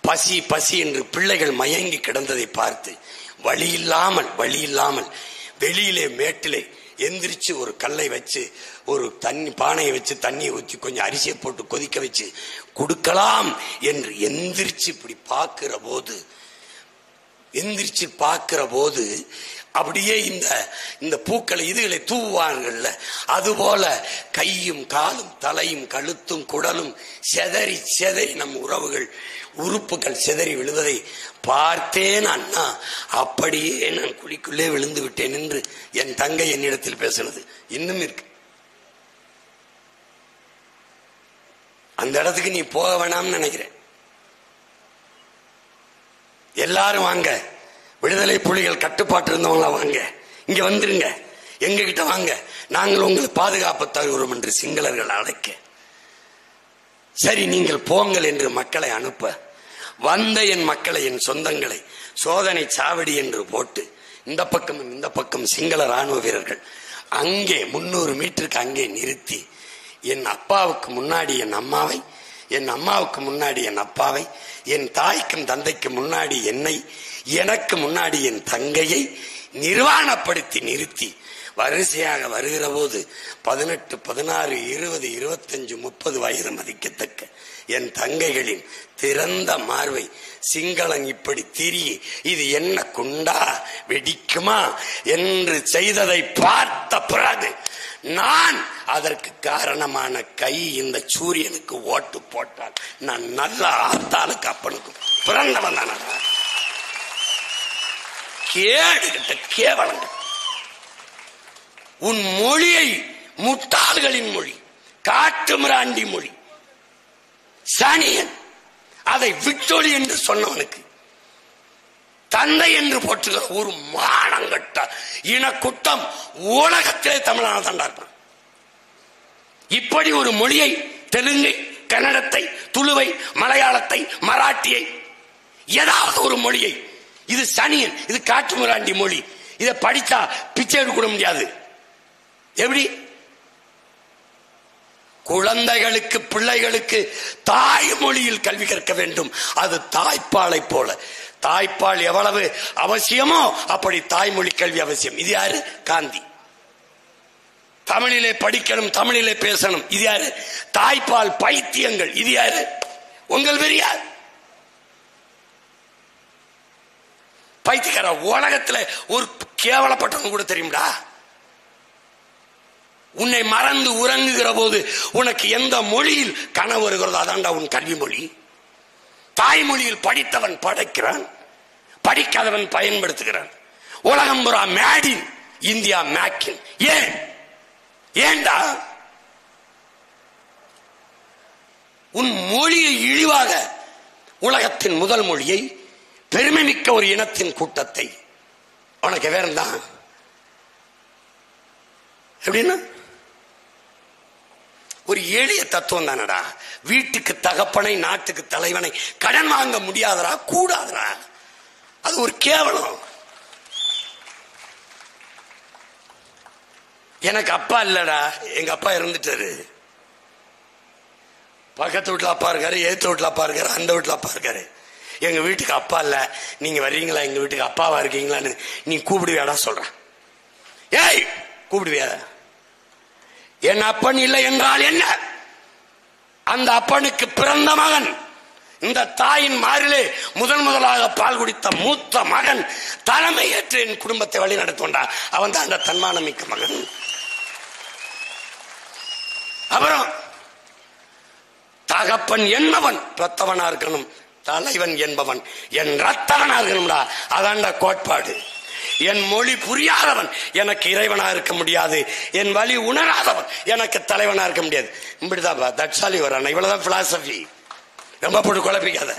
பசி பசி என்று பிள்ளைகள் மயங்கி கிடந்ததை பார்த்து வழி இல்லாமல் வெளியிலே மேட்டிலே எந்திரிச்சு ஒரு கல்லை வச்சு ஒரு தண்ணி பானையை வச்சு தண்ணியை ஊற்றி கொஞ்சம் அரிசியை போட்டு கொதிக்க வச்சு கொடுக்கலாம் என்று எந்திரிச்சு இப்படி பார்க்கிற போது அப்படியே இந்த பூக்களை இதுகளை தூவாங்கள்ல, அதுபோல கையும் காலும் தலையும் கழுத்தும் குடலும் செதறி நம் உறவுகள் உறுப்புகள் செதறி விழுவதை பார்த்தேன் அண்ணா. அப்படியே நான் குழிக்குள்ளே விழுந்து விட்டேன் என்று என் தங்கை என்னிடத்தில் பேசினது இன்னும் இருக்கு. அந்த இடத்துக்கு நீ போக வேணாம்னு நினைக்கிறேன். எல்லாரும் வாங்க, விடுதலை புலிகள் கட்டுப்பாட்டு இருந்தவங்கள வாங்க, இங்க வந்துருங்க. எங்க கிட்ட வாங்க, நாங்கள் உங்களை பாதுகாப்பு தருகிறோம் என்று சிங்களர்கள் அழைக்க, சரி நீங்கள் போங்கள் என்று மக்களை அனுப்ப, வந்த என் மக்களை, என் சொந்தங்களை சோதனை சாவடி என்று போட்டு இந்த பக்கம் இந்த பக்கம் சிங்கள ராணுவ வீரர்கள் அங்கே 300 மீட்டருக்கு அங்கே நிறுத்தி, என் அப்பாவுக்கு முன்னாடி என் அம்மாவை, என் அம்மாவுக்கு முன்னாடி என் அப்பாவை, என் தாய்க்கும் தந்தைக்கு முன்னாடி என்னை, எனக்கு முன்னாடி என் தங்கையை நிர்வாணப்படுத்தி நிறுத்தி வரிசையாக வருகிற போது 18, 16, 20, 25, 30 வயது மதிக்கத்தக்க என் தங்கைகளின் திறந்த மார்பை சிங்களன் இப்படி திரி, இது என்ன குண்டா வெடிக்குமா என்று செய்ததை பார்த்த பிறகு நான் அதற்கு காரணமான கை இந்த சூரியனுக்கு ஓட்டு போட்டால் நான் நல்ல ஆத்தாளுக்கு அப்பனுக்கும் பிறந்தவன் தான். கேடுகிட்ட கேவலங்கள். உன் மொழியை முட்டாள்களின் மொழி, காட்டுமிராண்டி மொழி, சனியன், அதை விக்டோரி என்று சொன்னவனுக்கு தந்தை என்று போற்றுகிற ஒரு மானங்கட்ட இனக்குட்டம் உலகத்திலே தமிழான தண்டார்கள். இப்படி ஒரு மொழியை, தெலுங்கை, கன்னடத்தை, துளுவை, மலையாளத்தை, மராட்டியை, ஏதாவது ஒரு மொழியை, இது சனியன், இது காட்டுமிராண்டி மொழி, இதை படித்தா பிச்சை எடுக்க முடியாது. எப்படி? குழந்தைகளுக்கு, பிள்ளைகளுக்கு தாய்மொழியில் கல்வி கற்க வேண்டும். அது தாய்ப்பாலை போல. தாய்ப்பால் எவ்வளவு அவசியமோ அப்படி தாய்மொழி கல்வி அவசியம். இது யாரு? காந்தி. தமிழிலே படிக்கணும், தமிழிலே பேசணும். இது யாரு? தாய்ப்பால் பைத்தியங்கள். இது யாரு? உங்கள் பெரியார். பைத்தியக்கார. உலகத்துல ஒரு கேவலப்பட்டவங்க கூட தெரியும்டா. உன்னை மறந்து உறங்குகிற போது உனக்கு எந்த மொழியில் கனவு வருகிறதோ அதான்டா உன் கல்வி மொழி. தாய்மொழியில் படித்தவன் படைக்கிறான், படிக்காதவன் பயன்படுத்துகிறான். உலகம் புறா மேடின் இந்தியா மேக்கின். ஏன்டா உன் மொழியை இழிவாக, உலகத்தின் முதல் மொழியை, பெருமை மிக்க ஒரு இனத்தின் கூட்டத்தை உனக்கு வேறந்தான் எப்படின்னா ஒரு எளிய தத்துவம் தானடா. வீட்டுக்கு தகப்பனை, நாட்டுக்கு தலைவனை கடன் வாங்க முடியாதரா, கூடாதரா. அது ஒரு கேவலம். எனக்கு அப்பா இல்லடா, எங்க அப்பா இறந்துட்டாரு. பக்கத்து வீட்டுல அப்பா இருக்காரு, எதிர்த்து வீட்டுல அப்பா இருக்காரு, அந்த வீட்டுல அப்பா இருக்காரு. எங்க வீட்டுக்கு அப்பா இல்ல, நீங்க வர்றீங்களா எங்க வீட்டுக்கு அப்பாவா இருக்கீங்களான்னு நீ கூப்பிடுவியாடா சொல்ற. ஏய் கூப்பிடுவியா? என் அப்பன் இல்லை என்றால் என்ன? அந்த அப்பனுக்கு பிறந்த மகன், இந்த தாயின் மாரிலே முதலாக பால் குடித்த மூத்த மகன் தலைமை ஏற்று என் குடும்பத்தை வழி நடத்துவா. அவன் தான் அந்த தன்மானம் மிக்க மகன். அப்புறம் தகப்பன் என்பவன் பெத்தவனா இருக்கணும், தலைவன் என்பவன் என் ரத்தவனா இருக்கணும்டா. அதான்டா கோட்பாடு. என் மொழி புரியாதவன் எனக்கு இறைவனா இருக்க முடியாது, என் வழி உணராதவன் எனக்கு தலைவனா இருக்க முடியாது. இப்படிதான் தட்சாலி வரான். இவ்வளவுதான் பிலாசபி. ரொம்ப போட்டு குழப்பிக்காத.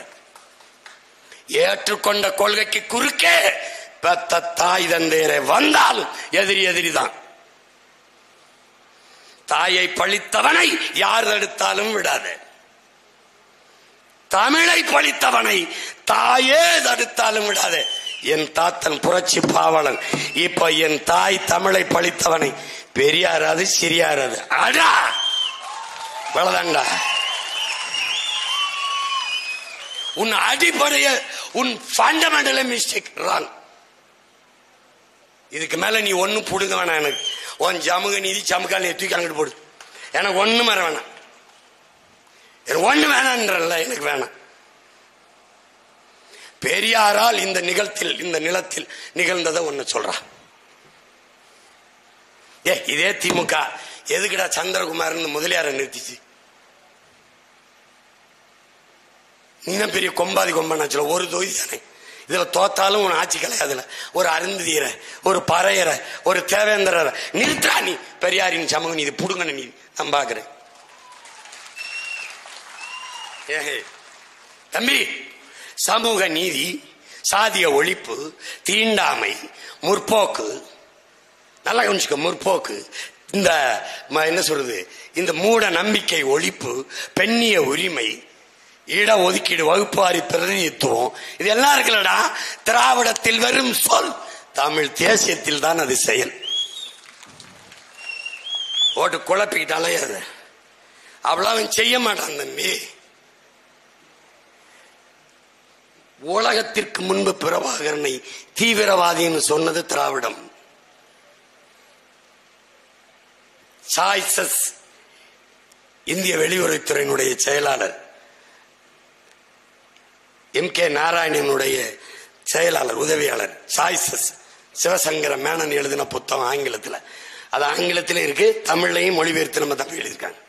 ஏற்றுக்கொண்ட கொள்கைக்கு குறுக்கே பெத்த தாய் தந்தையரை வந்தாலும் எதிரிதான். தாயை பழித்தவனை யார் தடுத்தாலும் விடாது. தமிழை பழித்தவனை தாயே தடுத்தாலும் விடாது. என் தாத்தன் புரட்சி பாவலன். இப்ப என் தாய் தமிழை பழித்தவனை பெரியாராது சிறியாராது அடா வளதாண்டா. உன் அடிப்படைய, உன் ஃபண்டமெண்டல் மிஸ்டேக் ராங். இதுக்கு மேல நீ ஒன்னும் புடுங்க வேணாம். எனக்கு உன் ஜமுக நீதி சமுக்கால் தூக்கி அங்கிட்டு போடு. எனக்கு ஒண்ணு மர வேணாம். எனக்கு ஒண்ணு வேணான்றல்ல, எனக்கு வேணாம். பெரியாரால் இந்த நிலத்தில் நிகழ்ந்ததை ஒண்ணு சொல்றான். இதே திமுக எதுக்குடா சந்திரகுமார் முதலியார நிறுத்திச்சு? இன்னும் பெரிய கொம்பாதி கொம்பனாச்சுல ஒரு தொகுதி தானே. இதுல தோத்தாலும் உன் ஆட்சி கலையாதுல. ஒரு அருந்ததியர, ஒரு பறையற, ஒரு தேவேந்திரரை நிறுத்தா. நீ பெரியாரின் சமூக நீதி புடுங்க நீ. நான் பாக்குறேன் தம்பி. சமூக நீதி, சாதிய ஒழிப்பு, தீண்டாமை, முற்போக்கு, நல்லா கவனிச்சுக்க. முற்போக்கு, இந்த என்ன சொல்றது, இந்த மூட நம்பிக்கை ஒழிப்பு, பெண்ணிய உரிமை, இட ஒதுக்கீடு, வகுப்பாரி பிரதிநிதித்துவம், இது எல்லாம் இருக்குல்லடா. திராவிடத்தில் வரும் சொல், தமிழ் தேசியத்தில் தான் அது செயல். ஓட்டு குழப்பிக்கிட்டாலே அது அவ்வளவு செய்ய மாட்டான் தம்பி. உலகத்திற்கு முன்பு பிரபாகரனை தீவிரவாதின்னு சொன்னது திராவிடம். சாய்சஸ், இந்திய வெளியுறவுத்துறையினுடைய செயலாளர், MK நாராயணனுடைய செயலாளர் உதவியாளர் சாய்சஸ், சிவசங்கர மேனன் எழுதின புத்தகம் ஆங்கிலத்தில். அது ஆங்கிலத்தில் இருக்கு, தமிழ்லையும் மொழிபெயர்த்து நம்ம தமிழ் எழுதியிருக்காங்க.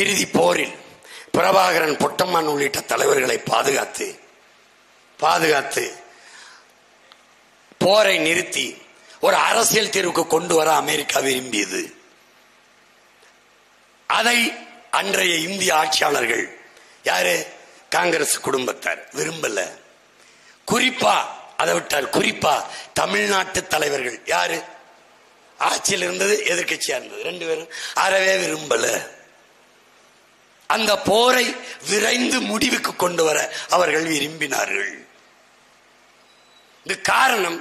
இறுதி போரில் பிரபாகரன், பொட்டம்மான் உள்ளிட்ட தலைவர்களை பாதுகாத்து போரை நிறுத்தி ஒரு அரசியல் தீர்வுக்கு கொண்டு வர அமெரிக்கா விரும்பியது. அதை அன்றைய இந்திய ஆட்சியாளர்கள், யாரு, காங்கிரஸ் குடும்பத்தார் விரும்பல. குறிப்பா அதை விட்டார், குறிப்பா தமிழ்நாட்டு தலைவர்கள், யாரு ஆட்சியில் இருந்தது, எதிர்கட்சியா இருந்தது, 2 பேரும் அறவே விரும்பல. அந்த போரை விரைந்து முடிவுக்கு கொண்டு வர அவர்கள் விரும்பினார்கள். இது காரணம்,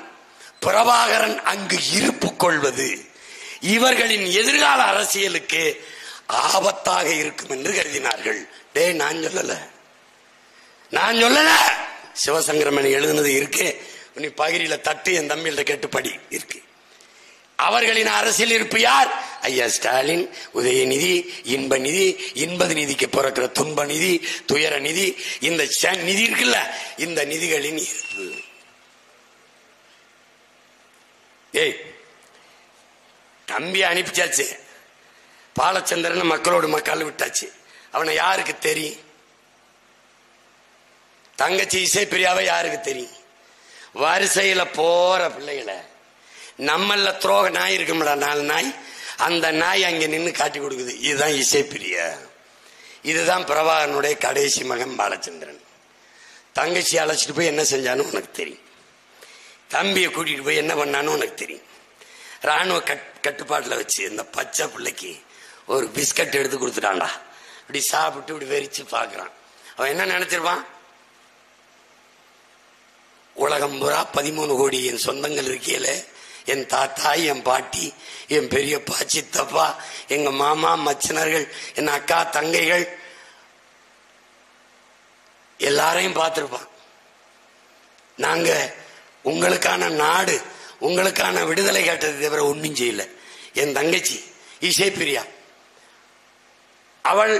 பிரபாகரன் அங்கு இருப்பு கொள்வது இவர்களின் எதிர்கால அரசியலுக்கு ஆபத்தாக இருக்கும் என்று கருதினார்கள். நான் சொல்லல, சிவசங்கரமணி எழுதுனது இருக்கு, நீ பகிரில தட்டு என் தம்பியில கேட்டு படி இருக்கு. அவர்களின் அரசியல் இருப்பு யார்? ஐயா ஸ்டாலின், உதயநிதி, இன்ப நிதி, இன்பது நிதிக்கு பிறக்கிற துன்ப நிதி, துயர நிதி, இந்த நிதி இருக்குல்ல, இந்த நிதிகளின் இருப்பு. ஏய், தம்பி அனுப்பிச்சாச்சு, பாலச்சந்திரன் மக்களோடு மக்கள் விட்டாச்சு. அவனை யாருக்கு தெரியும்? தங்கச்சி இசைப்பிரியாவை யாருக்கு தெரியும்? வரிசையில போற பிள்ளைகளை, நம்மள துரோக நாய் இருக்கும்டா, 4 நாய், அந்த நாய் அங்க நின்று காட்டி கொடுக்குது. இதுதான் இசைப்பிரியா, இதுதான் பிரபாகரனுடைய கடைசி மகன் பாலச்சந்திரன். தங்கச்சி அழைச்சிட்டு போய் என்ன செஞ்சான்னு உனக்கு தெரியும், தம்பியை கூட்டிட்டு போய் என்ன பண்ணான்னு உனக்கு தெரியும். ராணுவ கட்டுப்பாட்டுல வச்சு இந்த பச்சை பிள்ளைக்கு ஒரு பிஸ்கட் எடுத்து கொடுத்துட்டான்டா. இப்படி சாப்பிட்டு இப்படி வெறிச்சு பாக்குறான். அவன் என்ன நினைச்சிருப்பான்? உலகம் பூரா 13 கோடி என் சொந்தங்கள் இருக்கையில, என் தாத்தா, என் பாட்டி, என் பெரியப்பா, சித்தப்பா, எங்க மாமா, மச்சனர்கள், என் அக்கா, தங்கைகள் எல்லாரையும் பார்த்திருப்பான். நாங்க உங்களுக்கான நாடு, உங்களுக்கான விடுதலை கேட்டதை தவிர ஒன்றும் செய்யல. என் தங்கச்சி இசைப்பிரியா, அவள்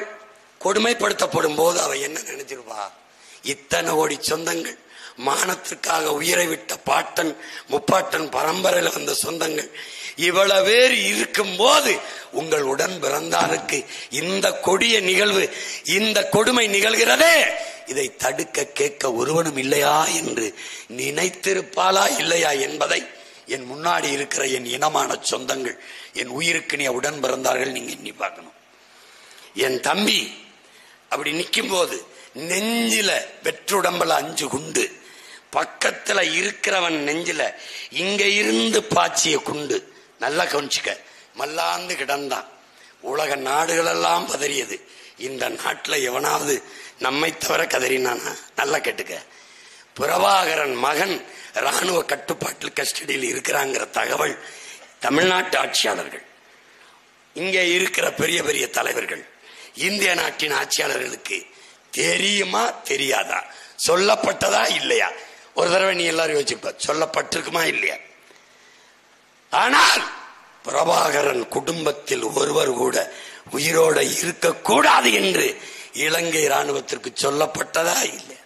கொடுமைப்படுத்தப்படும் போது அவ என்ன நினைச்சிருப்பா? இத்தனை கோடி சொந்தங்கள், மானத்திற்காக உயிரை விட்ட பாட்டன் முப்பாட்டன் பரம்பரையில் வந்த சொந்தங்கள், இவ்வளவு பேர் இருக்கும் போது உங்கள் உடன் பிறந்தாருக்கு இந்த கொடிய நிகழ்வு, இந்த கொடுமை நிகழ்கிறதே, இதை தடுக்க கேட்க ஒருவனும் இல்லையா என்று நினைத்திருப்பாளா இல்லையா என்பதை என் முன்னாடி இருக்கிற என் இனமான சொந்தங்கள், என் உயிருக்கு நீ உடன் பிறந்தார்கள், நீங்க எண்ணி பார்க்கணும். என் தம்பி அப்படி நிற்கும் போது நெஞ்சில வெற்றுடம்பல 5 குண்டு, பக்கத்துல இருக்கிறவன் நெஞ்சில இங்க இருந்து பாய்ச்சிய குண்டு. நல்லா கவனிச்சுக்க, மல்லாந்து கிடந்தான். உலக நாடுகள் எல்லாம் பதறியது. இந்த நாட்டுல எவனாவது நம்மை தவிர கதறினானா? நல்லா கேட்டுக்க, பிரபாகரன் மகன் ராணுவ கட்டுப்பாட்டில் கஸ்டடியில் இருக்கிறாங்கிற தகவல் தமிழ்நாட்டு ஆட்சியாளர்கள், இங்க இருக்கிற பெரிய பெரிய தலைவர்கள், இந்திய நாட்டின் ஆட்சியாளர்களுக்கு தெரியுமா தெரியாதா? சொல்லப்பட்டதா இல்லையா? ஒரு தடவை நீ எல்லாரும் யோசிப்ப, சொல்லப்பட்டிருக்குமா இல்லையா? ஆனால் பிரபாகரன் குடும்பத்தில் ஒருவர் கூட உயிரோட இருக்கக்கூடாது என்று இலங்கை ராணுவத்திற்கு சொல்லப்பட்டதா இல்லையா?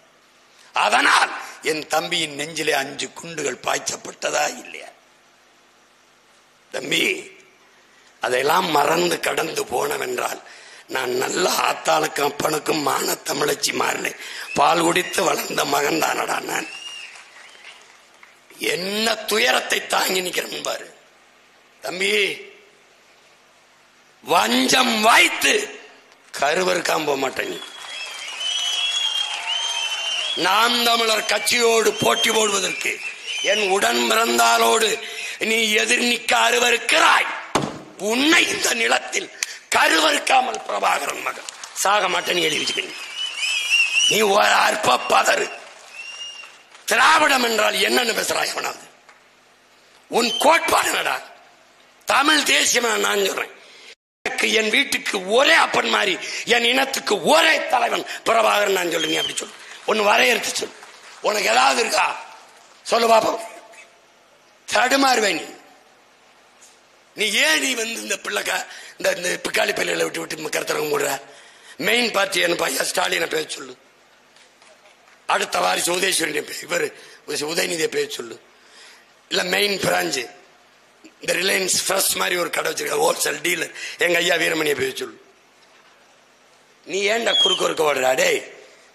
அதனால் என் தம்பியின் நெஞ்சிலே 5 குண்டுகள் பாய்ச்சப்பட்டதா இல்லையா? தம்பி, அதையெல்லாம் மறந்து கடந்து போனவென்றால் நான் நல்ல ஆத்தாளுக்கும் அப்பனுக்கும் மான தமிழச்சி மாறினே பால் குடித்து வளர்ந்த மகன் தானடா நான். என்ன துயரத்தை தாங்கி நிக்கிறேன் பாரு தம்பி. வஞ்சம் வாய்த்து கருவருக்காம போக மாட்டேங்க. நாம் தமிழர் கட்சியோடு போட்டி போடுவதற்கு, என் உடன் பிறந்தாலோடு நீ எதிர் நிற்க அருவருக்கிறாய். உன்னை இந்த நிலத்தில் கருவறுக்காமல் பிரபாகரன் மகன் சாக மாட்டேன்னு எழுதி வச்சுக்க. நீ ஒரு அற்ப பதறு. திராவிடம் என்றால் என்னன்னு பேசுறாய்? அவனாவது உன் கோட்பாடு என்னடா? தமிழ் தேசியம் நான் சொல்றேன். என் வீட்டுக்கு ஒரே அப்பன் மாதிரி, என் இனத்துக்கு ஒரே தலைவன் பிரபாகரன் நான் சொல்லுங்க. அப்படி சொல்லு, ஒன்னு வரையறுத்து சொல்லு. உனக்கு ஏதாவது இருக்கா சொல்லு பாப்போம். தடுமாறுவேன் நீ. ஏன் நீ வந்து இந்த பிள்ளைக்கா இந்த பிக்காளி பள்ளியில விட்டு விட்டு கருத்தரங்க போடுற? மெயின் பார்ட்டி என்ன பையா ஸ்டாலினை பேச சொல்லு. அடுத்த வாரிசு உதயசூரியன் இவர் உதயநிதியை பேச சொல்லு. இல்ல மெயின் பிரான்ச்சு இந்த ரிலையன்ஸ் ஃப்ரெஷ் மாதிரி ஒரு கடை வச்சிருக்க ஹோல்சேல் டீலர் எங்க ஐயா வீரமணியை பேச சொல்லு. நீ ஏன்டா குறுக்க ஓடுற? டேய்,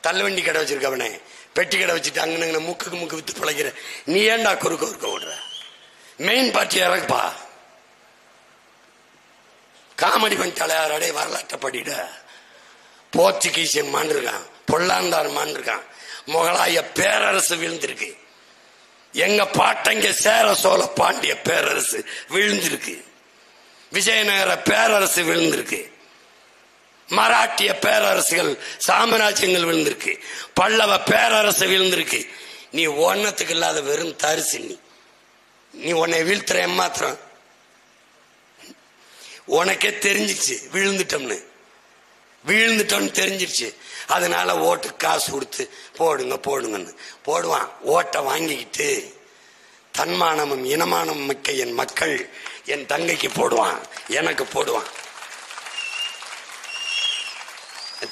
தள்ளுவண்டி கடை வச்சிருக்கவனே, பெட்டி கடை வச்சுட்டு அங்க முக்குக்கு முக்கு வித்து பிழைக்கிற நீ ஏன்டா குறுக்க ஓடுற? மெயின் பார்ட்டி இறக்குப்பா. காமெடி பண்ணிட்டாலே யாராடே வரலாற்றை படிட. போர்ச்சுகீசியன் மாண்டிருக்கான், பொல்லாந்தார் மாண்டிருக்கான், முகலாய பேரரசு விழுந்திருக்கு. எங்க பாட்டங்க சேர சோழ பாண்டிய பேரரசு விழுந்திருக்கு. விஜயநகர பேரரசு விழுந்திருக்கு. மராட்டிய பேரரசுகள் சாம்ராஜ்யங்கள் விழுந்திருக்கு. பல்லவ பேரரசு விழுந்திருக்கு. நீ ஒன்னத்துக்கு இல்லாத வெறும் தரிசு. நீ உன்னை வீழ்த்துற ஏமாத்திரம். உனக்கே தெரிஞ்சிச்சு விழுந்துட்டோம்னு தெரிஞ்சிருச்சு. அதனால ஓட்டு காசு கொடுத்து போடுங்கன்னு போடுவான். ஓட்டை வாங்கிக்கிட்டு தன்மானமும் இனமானமும் மிக்க என் மக்கள் என் தங்கைக்கு போடுவான், எனக்கு போடுவான்.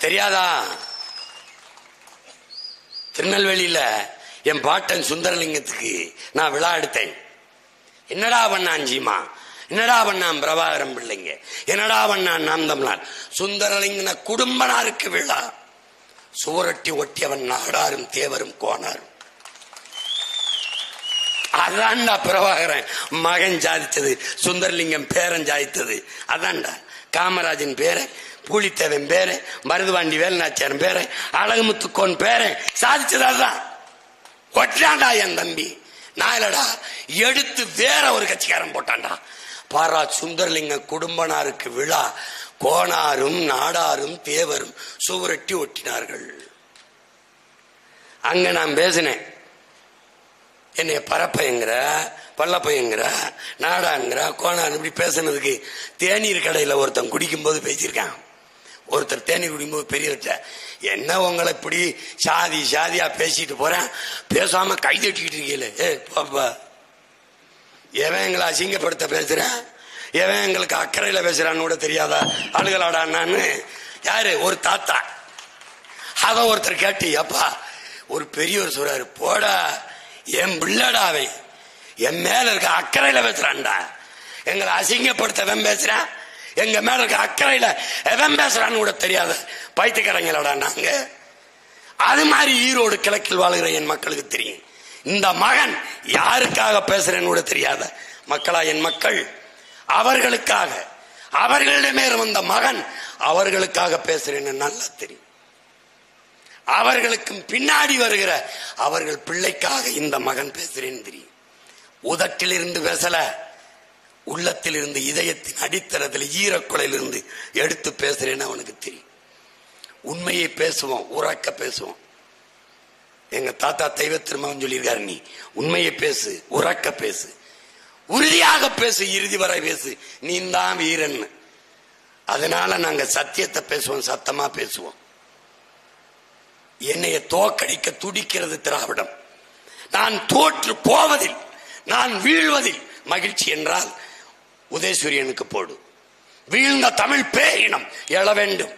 தெரியாதா? திருநெல்வேலியில என் பாட்டன் சுந்தரலிங்கத்துக்கு நான் விழா எடுத்தேன். என்னடா பண்ணான் ஜீமா, என்னடா பண்ணான் பிரபாகரம் பிள்ளைங்க, என்னடா பண்ணான் நாம் தமிழன். சுந்தரலிங்கன குடும்பனாருக்கு விழா. சுவரட்டி ஒட்டியவன் நாடாரும் தேவரும் கோனாரும். அதான்டா பிரபாகரன் மகன் சாதித்தது, சுந்தரலிங்கம் பேரன் சாதித்தது. அதான்டா காமராஜன் பேரன், பூலித்தேவன் பேரன், மருதுவாண்டி வேலுநாச்சியாரன் பேரன், அழகுமுத்துக்கோன் பேரன் சாதிச்சது. அதுதான் ஒட்டாண்டா என் தம்பி. நான் இல்லடா, எடுத்து வேற ஒரு கட்சிக்காரன் போட்டான்டா. பாரா, சுந்தரலிங்க குடும்பனாருக்கு விழா, கோனாரும் நாடாரும் தேவரும் சுவரட்டி ஒட்டினார்கள். அங்க நான் பேசினேன். என்னைய பரப்பைங்கிற, பள்ளப்பைங்கிற, நாடாங்கிற, கோனார் இப்படி பேசினதுக்கு தேநீர் கடையில ஒருத்தன் குடிக்கும் போது பேசியிருக்கான். ஒருத்தர் தேநீர் குடிக்கும்போது பெரியவர்கிட்ட, என்ன உங்களை இப்படி சாதியா பேசிட்டு போறேன், பேசாம கை தட்டிக்கிட்டு இருக்கீங்களே. பாப்பா, எவன் எங்களை அசிங்கப்படுத்த பேசுறேன், எவன் எங்களுக்கு அக்கறையில பேசுறான்னு கூட தெரியாதா அழுகலாடான்னு யாரு ஒரு தாத்தா. அத ஒருத்தர் கேட்டு, அப்பா ஒரு பெரியவர் சொல்றாரு, போடா என் பிள்ளடாவை, என் மேல இருக்க அக்கறையில பேசுறான்டா. எங்களை அசிங்கப்படுத்தவன் பேசுறான், எங்க மேல இருக்க அக்கறையில எவன் பேசுறான்னு கூட தெரியாத பைத்தியக்காரங்களோட நாங்க. அது மாதிரி ஈரோடு கிழக்கில் வாழ்கிற என் மக்களுக்கு தெரியும். இந்த மகன் யாருக்காக பேசுறேன்னு கூட தெரியாத மக்களா என் மக்கள், அவர்களுக்காக, அவர்களிடமே வந்த மகன் அவர்களுக்காக பேசுறேன்னு நல்லா தெரியும். அவர்களுக்கும் பின்னாடி வருகிற அவர்கள் பிள்ளைக்காக இந்த மகன் பேசுறேன்னு தெரியும். உதட்டிலிருந்து பேசல, உள்ளத்திலிருந்து, இதயத்தின் அடித்தளத்தில் ஈரக்குலையிலிருந்து எடுத்து பேசுறேன்னு அவனுக்கு தெரியும். உண்மையை பேசுவோம், உறக்க பேசுவோம். எங்க தாத்தா தெய்வ திருமகன் சொல்லியிருக்காரு, நீ உண்மையை பேசு, உறக்க பேசு, உறுதியாக பேசு, இறுதி வரை பேசு, நீ தான் வீரன். அதனால நாங்க சத்தியத்தை பேசுவோம், சத்தமா பேசுவோம். என்னைய தோக்கடிக்க துடிக்கிறது திராவிடம். நான் தோற்று போவதில், நான் வீழ்வதில் மகிழ்ச்சி என்றால் உதயசூரியனுக்கு போடு. வீழ்ந்த தமிழ் பேரினம் எழ வேண்டும்,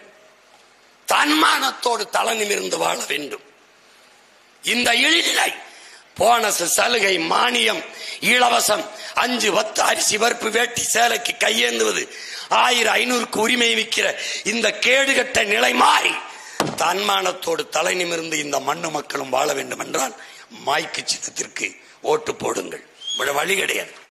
தன்மானத்தோடு தலை நிமிர்ந்து வாழ வேண்டும். இந்த இழிநிலை, போனஸ், சலுகை, மானியம், இலவசம், 5-10 அரிசி பருப்பு வேட்டி சேலைக்கு கையேந்துவது, 1000-500க்கு உரிமை விற்கிற இந்த கேடுகட்ட நிலை மாறி தன்மானத்தோடு தலை நிமிர்ந்து இந்த மண்ணு மக்களும் வாழ வேண்டும் என்றால் மாய்க்கு சின்னத்திற்கு ஓட்டு போடுங்கள். வழி கிடையாது.